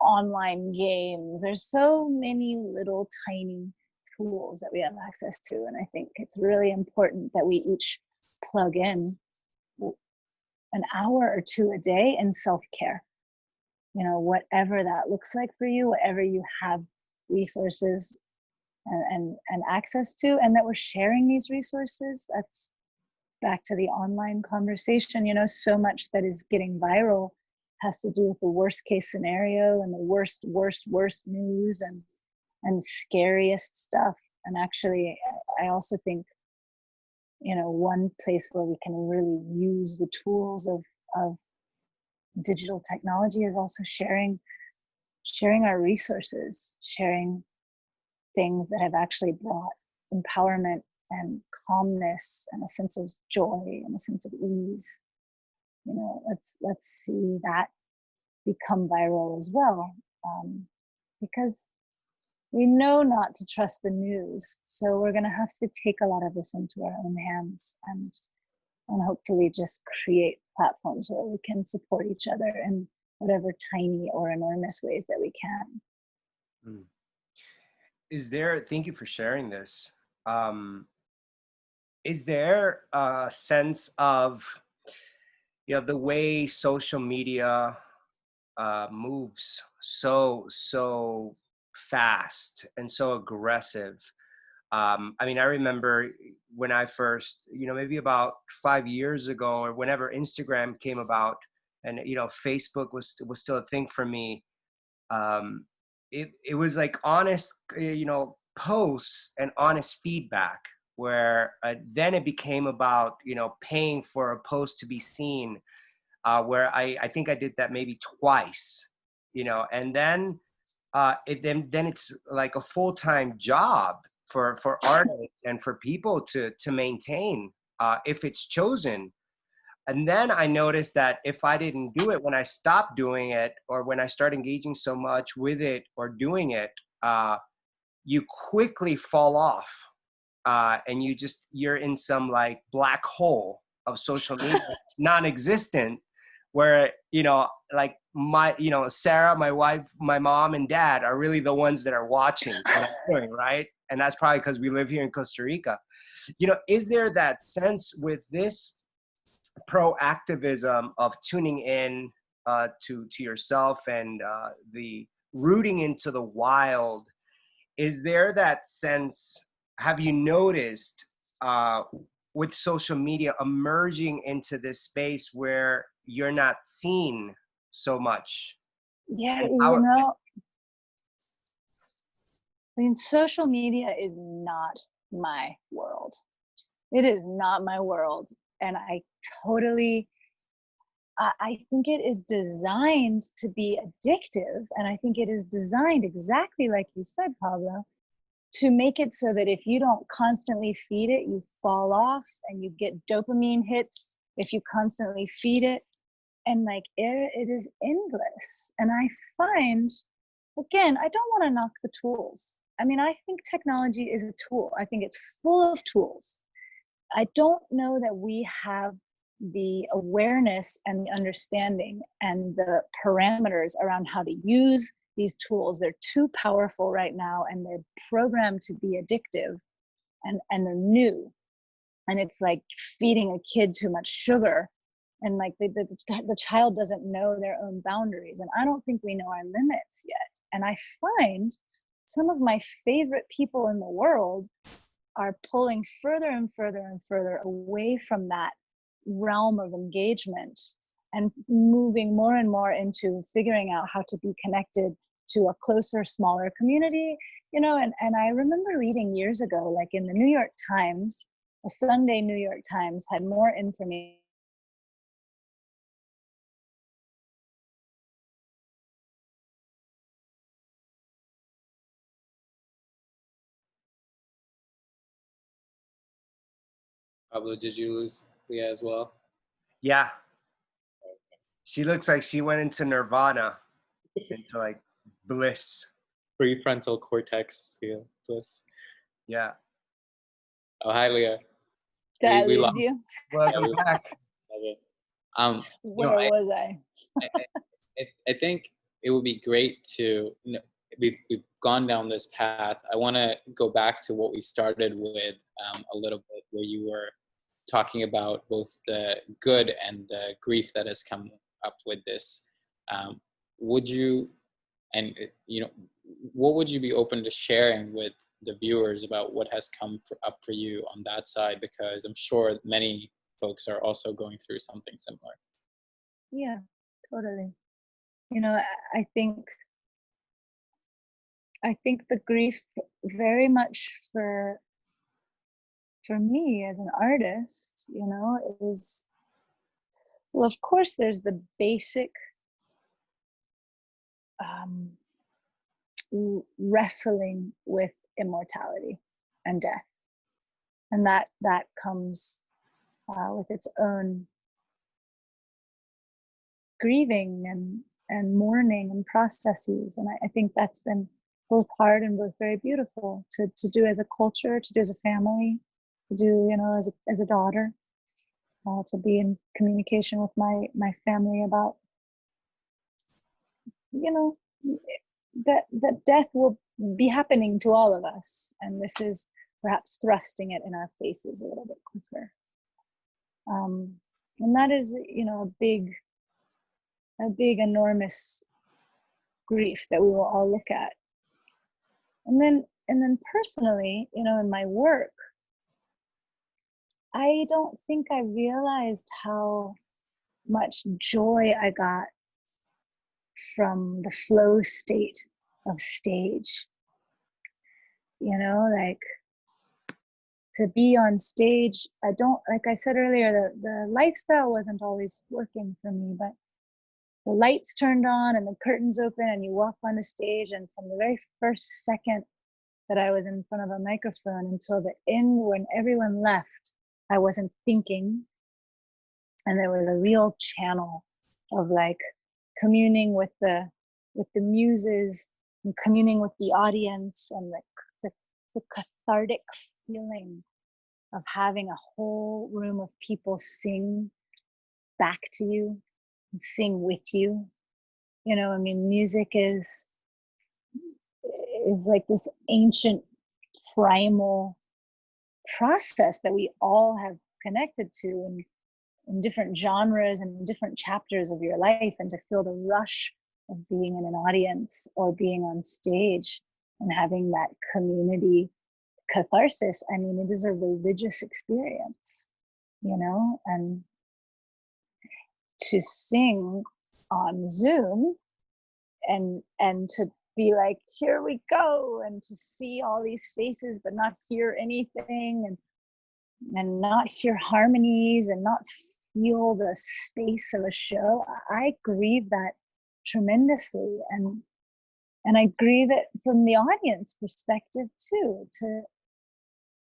S3: online games. There's so many little tiny tools that we have access to, and I think it's really important that we each plug in an hour or two a day in self-care. Whatever that looks like for you, whatever you have resources and access to, and that we're sharing these resources. That's back to the online conversation. So much that is getting viral has to do with the worst case scenario and the worst news and scariest stuff. And actually, I also think, one place where we can really use the tools of digital technology is also sharing our resources, sharing things that have actually brought empowerment and calmness and a sense of joy and a sense of ease. Let's see that become viral as well, because we know not to trust the news. So we're going to have to take a lot of this into our own hands, and hopefully just create platforms where we can support each other in whatever tiny or enormous ways that we can.
S1: Thank you for sharing this. Is there a sense of, the way social media moves so fast and so aggressive. I mean, I remember when I first, maybe about 5 years ago, or whenever Instagram came about, and Facebook was still a thing for me. Um, it was like honest, posts and honest feedback. Where then it became about paying for a post to be seen. Where I think I did that maybe twice, and then then it's like a full-time job for artists and for people to maintain, if it's chosen. And then I noticed that if I didn't do it, when I stopped doing it, or when I start engaging so much with it or doing it, you quickly fall off, and you're in some like black hole of social media, non-existent, where like my Sarah, my wife, my mom and dad are really the ones that are watching what I'm doing, right? And that's probably because we live here in Costa Rica. Is there that sense with this proactivism of tuning in, to yourself, and the rooting into the wild? Is there that sense? Have you noticed, with social media emerging into this space where you're not seen so much?
S3: Yeah,
S1: And how,
S3: I mean, social media is not my world. It is not my world. And I think it is designed to be addictive. And I think it is designed exactly like you said, Pablo, to make it so that if you don't constantly feed it, you fall off and you get dopamine hits if you constantly feed it. And like it is endless. And I find, again, I don't want to knock the tools. I mean, I think technology is a tool. I think it's full of tools. I don't know that we have the awareness and the understanding and the parameters around how to use these tools. They're too powerful right now, and they're programmed to be addictive, and they're new. And it's like feeding a kid too much sugar, and like the child doesn't know their own boundaries. And I don't think we know our limits yet. And I find some of my favorite people in the world are pulling further and further and further away from that realm of engagement, and moving more and more into figuring out how to be connected to a closer, smaller community. And I remember reading years ago, like in the New York Times, a Sunday New York Times had more information.
S2: Pablo, did you lose Leah as well?
S1: yeah, she looks like she went into nirvana, into like bliss.
S2: Prefrontal cortex, yeah, bliss.
S1: Yeah.
S2: Oh, hi, Leah.
S3: Did I
S2: We
S3: lose
S2: lost.
S3: you?
S1: Welcome
S2: we
S1: back.
S3: Where was I?
S2: I think it would be great to, we've gone down this path. I want to go back to what we started with, a little bit, where you were talking about both the good and the grief that has come up with this. Would you, and what would you be open to sharing with the viewers about what has come up for you on that side? Because I'm sure many folks are also going through something similar.
S3: Yeah, totally. I think the grief very much for me as an artist, is, well, of course, there's the basic wrestling with immortality and death, and that comes with its own grieving and mourning and processes. And I think that's been both hard and both very beautiful to do as a culture, to do as a family, to do, as a daughter, to be in communication with my family about, that death will be happening to all of us, and this is perhaps thrusting it in our faces a little bit quicker. And that is, a big, enormous grief that we will all look at. And then personally, you know, in my work, I don't think I realized how much joy I got from the flow state of stage. You know, like, to be on stage, I don't, like I said earlier, the lifestyle wasn't always working for me, but the lights turned on and the curtains open and you walk on the stage, and from the very first second that I was in front of a microphone until the end when everyone left, I wasn't thinking, and there was a real channel of like communing with the muses and communing with the audience, and the cathartic feeling of having a whole room of people sing back to you and sing with you. You know, I mean, music is like this ancient primal process that we all have connected to in different genres and different chapters of your life, and to feel the rush of being in an audience or being on stage and having that community catharsis. I mean, it is a religious experience, you know, and to sing on Zoom and to be like, here we go, and to see all these faces but not hear anything, and not hear harmonies and not feel the space of a show. I grieve that tremendously, and I grieve it from the audience perspective too. To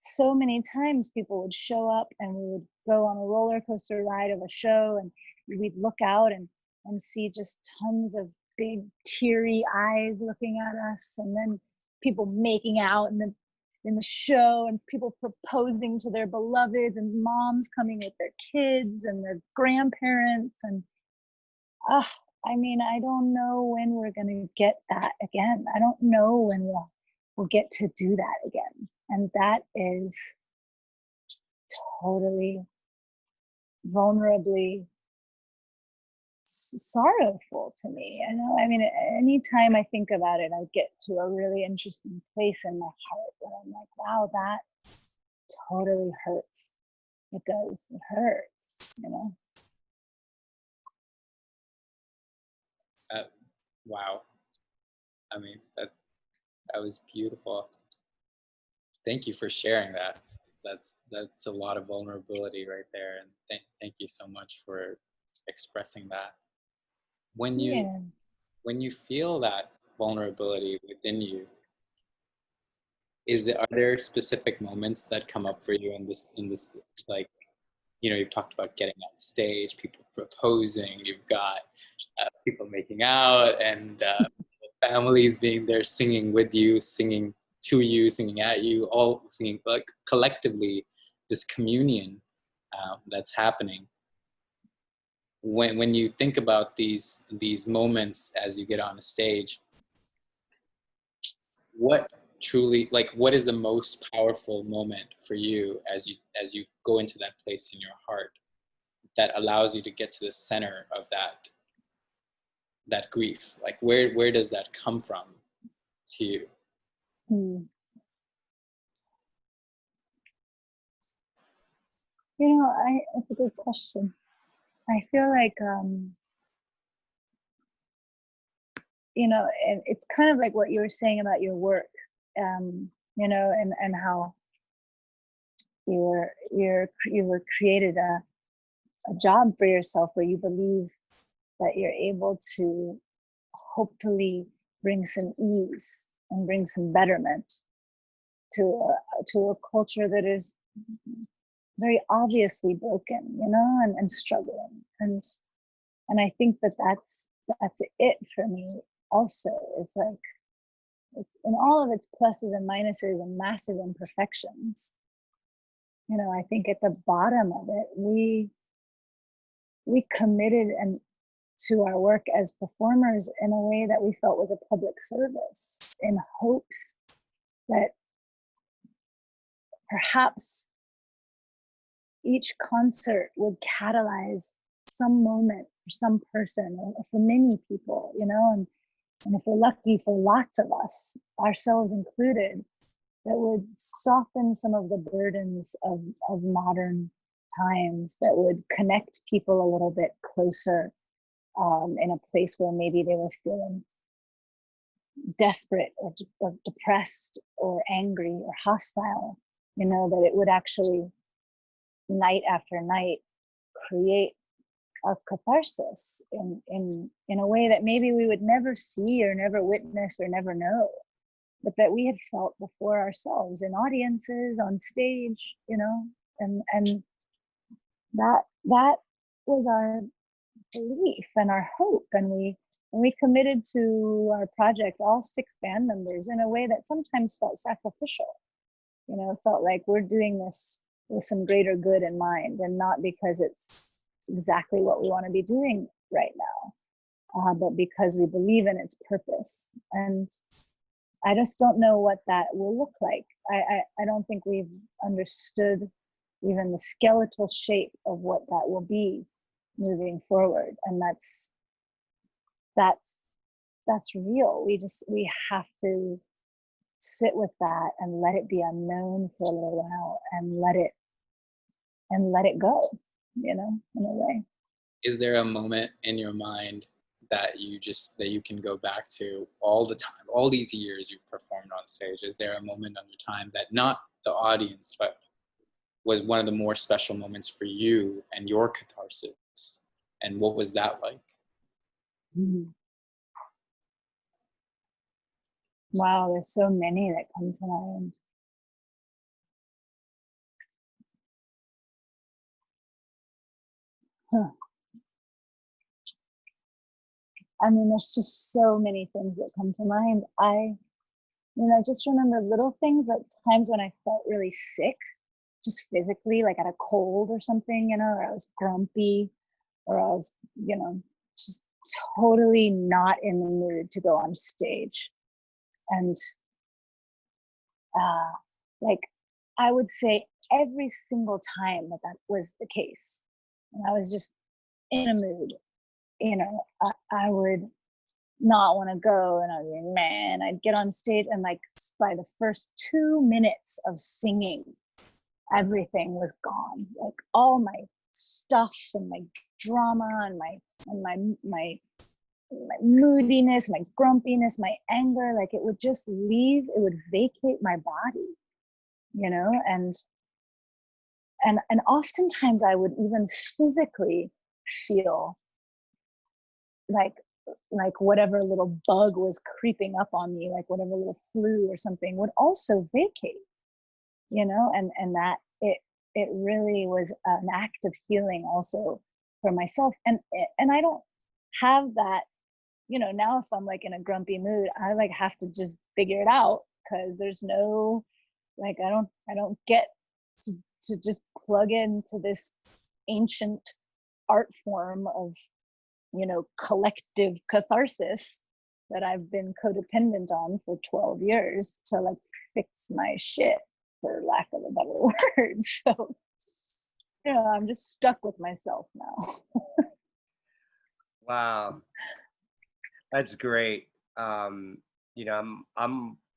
S3: so many times people would show up and we would go on a roller coaster ride of a show, and we'd look out and see just tons of big teary eyes looking at us, and then people making out in the show, and people proposing to their beloveds, and moms coming with their kids and their grandparents, and I mean, I don't know when we're going to get that again. I don't know when we'll get to do that again. And that is totally vulnerably sorrowful to me. I know, I mean, anytime I think about it, I get to a really interesting place in my heart where I'm like, wow, that totally hurts. It does. It hurts, you know?
S2: Wow. I mean, that was beautiful. Thank you for sharing that. That's a lot of vulnerability right there, and thank you so much for expressing that. When you feel that vulnerability within you, are there specific moments that come up for you in this like, you know, you've talked about getting on stage, people proposing, you've got people making out, and families being there singing with you, singing to you, singing at you, all singing like collectively, this communion that's happening. When you think about these moments as you get on a stage, what truly, like, what is the most powerful moment for you as you go into that place in your heart that allows you to get to the center of that grief? Like, where does that come from to you?
S3: You know, it's a good question. I feel like, you know, it's kind of like what you were saying about your work, you know, and how you were created a job for yourself where you believe that you're able to hopefully bring some ease and bring some betterment to a culture that is very obviously broken, you know, and struggling, and I think that's it for me also. It's like, it's in all of its pluses and minuses and massive imperfections, you know. I think at the bottom of it, we committed and to our work as performers in a way that we felt was a public service, in hopes that perhaps each concert would catalyze some moment for some person, or for many people, you know. and if we're lucky, for lots of us, ourselves included, that would soften some of the burdens of modern times, that would connect people a little bit closer, in a place where maybe they were feeling desperate or depressed or angry or hostile, that it would actually, night after night, create a catharsis in a way that maybe we would never see or never witness or never know, but that we had felt before ourselves in audiences, on stage, and that was our belief and our hope. And we committed to our project, all 6 band members, in a way that sometimes felt sacrificial. Felt like we're doing this with some greater good in mind, and not because it's exactly what we want to be doing right now, but because we believe in its purpose. And I just don't know what that will look like. I don't think we've understood even the skeletal shape of what that will be moving forward. And that's real. We have to sit with that and let it be unknown for a little while, and let it go, in a way.
S2: Is there a moment in your mind that you can go back to all the time, all these years you've performed on stage? Is there a moment on your time that, not the audience, but was one of the more special moments for you and your catharsis? And what was that like?
S3: Mm-hmm. Wow, there's so many that come to mind. Huh. I mean, there's just so many things that come to mind. I just remember little things, at times when I felt really sick, just physically, like at a cold or something, or I was grumpy, or I was, just totally not in the mood to go on stage. And like, I would say every single time that was the case, and I was just in a mood, I would not want to go, and I'd be, man, I'd get on stage, and like by the first 2 minutes of singing, everything was gone. Like all my stuff and my drama and my moodiness, my grumpiness, my anger, like it would just leave. It would vacate my body, and oftentimes I would even physically feel like whatever little bug was creeping up on me, like whatever little flu or something, would also vacate, and that it really was an act of healing also for myself. And I don't have that, now if I'm like in a grumpy mood, I like have to just figure it out, because there's no, like, I don't get to just plug into this ancient art form of, collective catharsis that I've been codependent on for 12 years to like fix my shit, for lack of a better word. So, I'm just stuck with myself now.
S1: Wow, that's great. I'm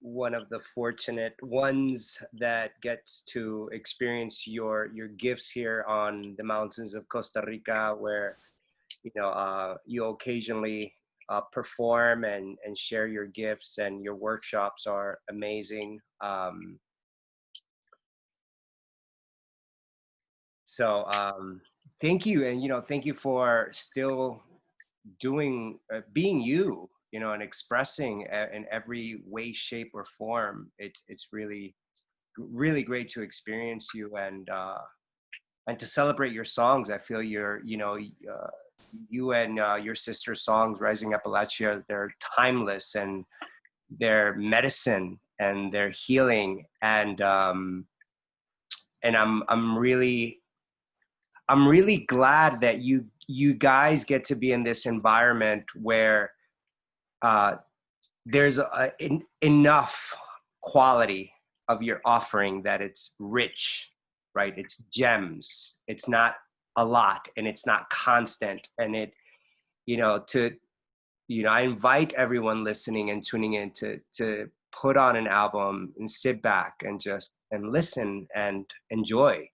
S1: one of the fortunate ones that gets to experience your gifts here on the mountains of Costa Rica, where you occasionally perform and share your gifts, and your workshops are amazing. So thank you, and thank you for still being you, and expressing in every way, shape, or form. It's really, really great to experience you, and to celebrate your songs. I feel you and your sister's songs, Rising Appalachia, they're timeless, and they're medicine, and they're healing, and I'm really glad that you guys get to be in this environment where there's enough quality of your offering that it's rich, right? It's gems. It's not a lot, and it's not constant, and it, to I invite everyone listening and tuning in to put on an album and sit back and just and listen and enjoy,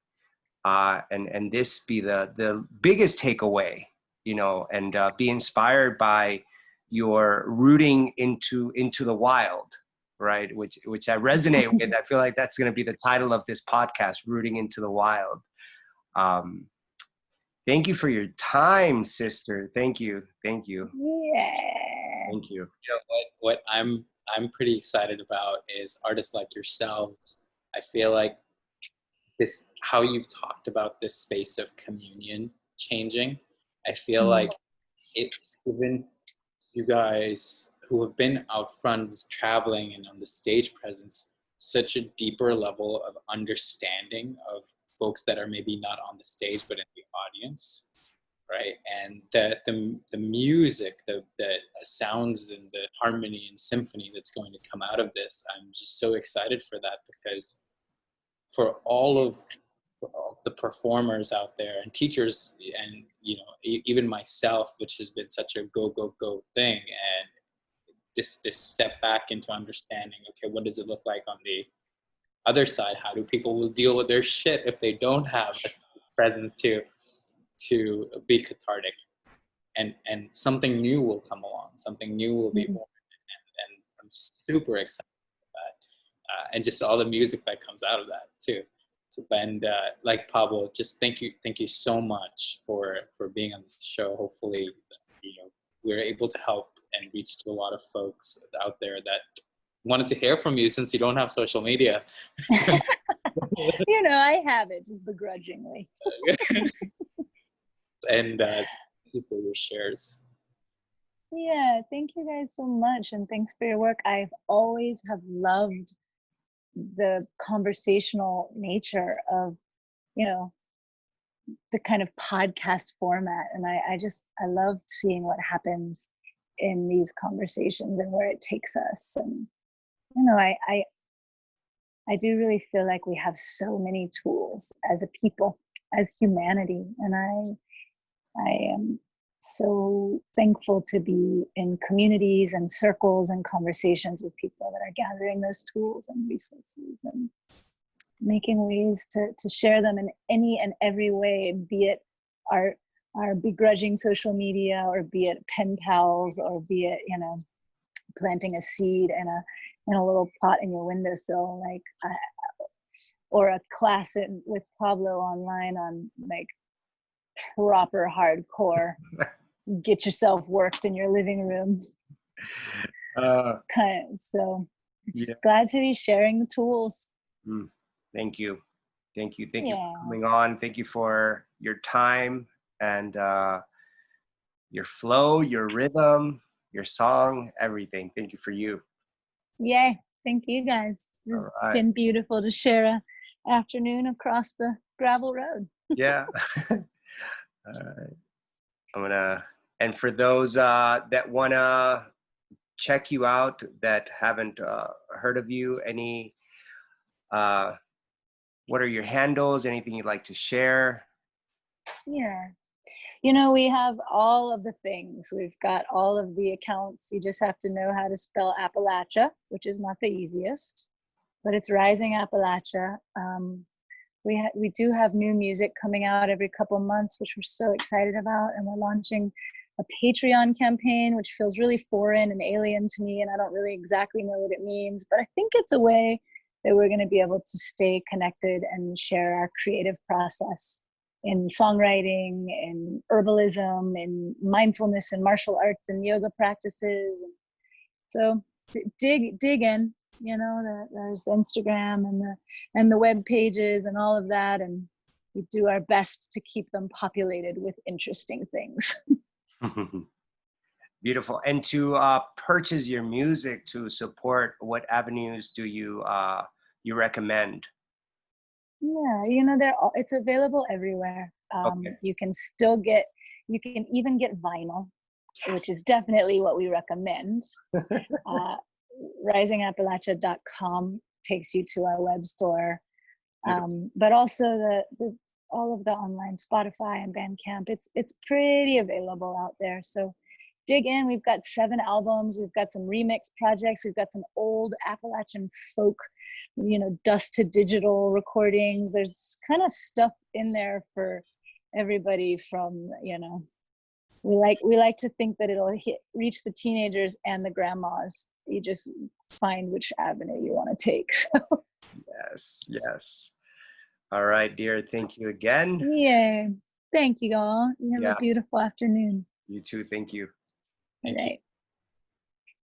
S1: and this be the biggest takeaway, and be inspired by your rooting into the wild, right? Which I resonate with. I feel like that's going to be the title of this podcast, Rooting into the Wild. Um, Thank you for your time, sister. Thank you. Thank you.
S3: Yeah.
S1: Thank you.
S2: You know what I'm pretty excited about is artists like yourselves. I feel like this, how you've talked about this space of communion changing, I feel like it's given you guys who have been out front traveling and on the stage presence such a deeper level of understanding of folks that are maybe not on the stage but in the audience, right? And the music, the sounds and the harmony and symphony that's going to come out of this, I'm just so excited for that, because for all of the performers out there and teachers, and even myself, which has been such a go thing, and this step back into understanding, okay, what does it look like on the other side? How do people will deal with their shit if they don't have a presence to be cathartic, and something new will come along, something new will be born, and I'm super excited about that, and just all the music that comes out of that too. And like Pablo, just thank you so much for being on the show. Hopefully, we're able to help and reach to a lot of folks out there that wanted to hear from you, since you don't have social media.
S3: I have it, just begrudgingly.
S2: And thank you for your shares.
S3: Yeah, thank you guys so much, and thanks for your work. I've always have loved the conversational nature of the kind of podcast format, and I love seeing what happens in these conversations and where it takes us. And I do really feel like we have so many tools as a people, as humanity, and I am so thankful to be in communities and circles and conversations with people that are gathering those tools and resources and making ways to share them in any and every way, be it our begrudging social media, or be it pen pals, or be it planting a seed in a little pot in your windowsill, or a class with Pablo online on proper hardcore get yourself worked in your living room. So just glad to be sharing the tools.
S1: Thank you for coming on. Thank you for your time and your flow, your rhythm, your song, everything. Thank you for you.
S3: Yeah, thank you guys. It's been beautiful to share an afternoon across the gravel road.
S1: Yeah. And for those that wanna check you out, that haven't heard of you, what are your handles? Anything you'd like to share?
S3: Yeah. We have all of the things. We've got all of the accounts. You just have to know how to spell Appalachia, which is not the easiest, but it's Rising Appalachia. We do have new music coming out every couple of months, which we're so excited about. And we're launching a Patreon campaign, which feels really foreign and alien to me, and I don't really exactly know what it means, but I think it's a way that we're going to be able to stay connected and share our creative process in songwriting, in herbalism, in mindfulness and martial arts and yoga practices. So dig in, there's Instagram and the web pages and all of that, and we do our best to keep them populated with interesting things.
S1: Beautiful. And to purchase your music, to support, what avenues do you recommend?
S3: Yeah, it's available everywhere.
S1: Okay.
S3: You can even get vinyl, yes, which is definitely what we recommend. Risingappalachia.com takes you to our web store. But also all of the online Spotify and Bandcamp, it's pretty available out there. So dig in. We've got 7 albums. We've got some remix projects. We've got some old Appalachian folk, dust to digital recordings. There's kind of stuff in there for everybody from, we like to think that it'll reach the teenagers and the grandmas. You just find which avenue you want to take.
S1: Yes. All right, dear. Thank you again.
S3: Yeah. Thank you all. You have a
S1: Yeah.
S3: beautiful afternoon.
S1: You too. Thank you.
S3: All right.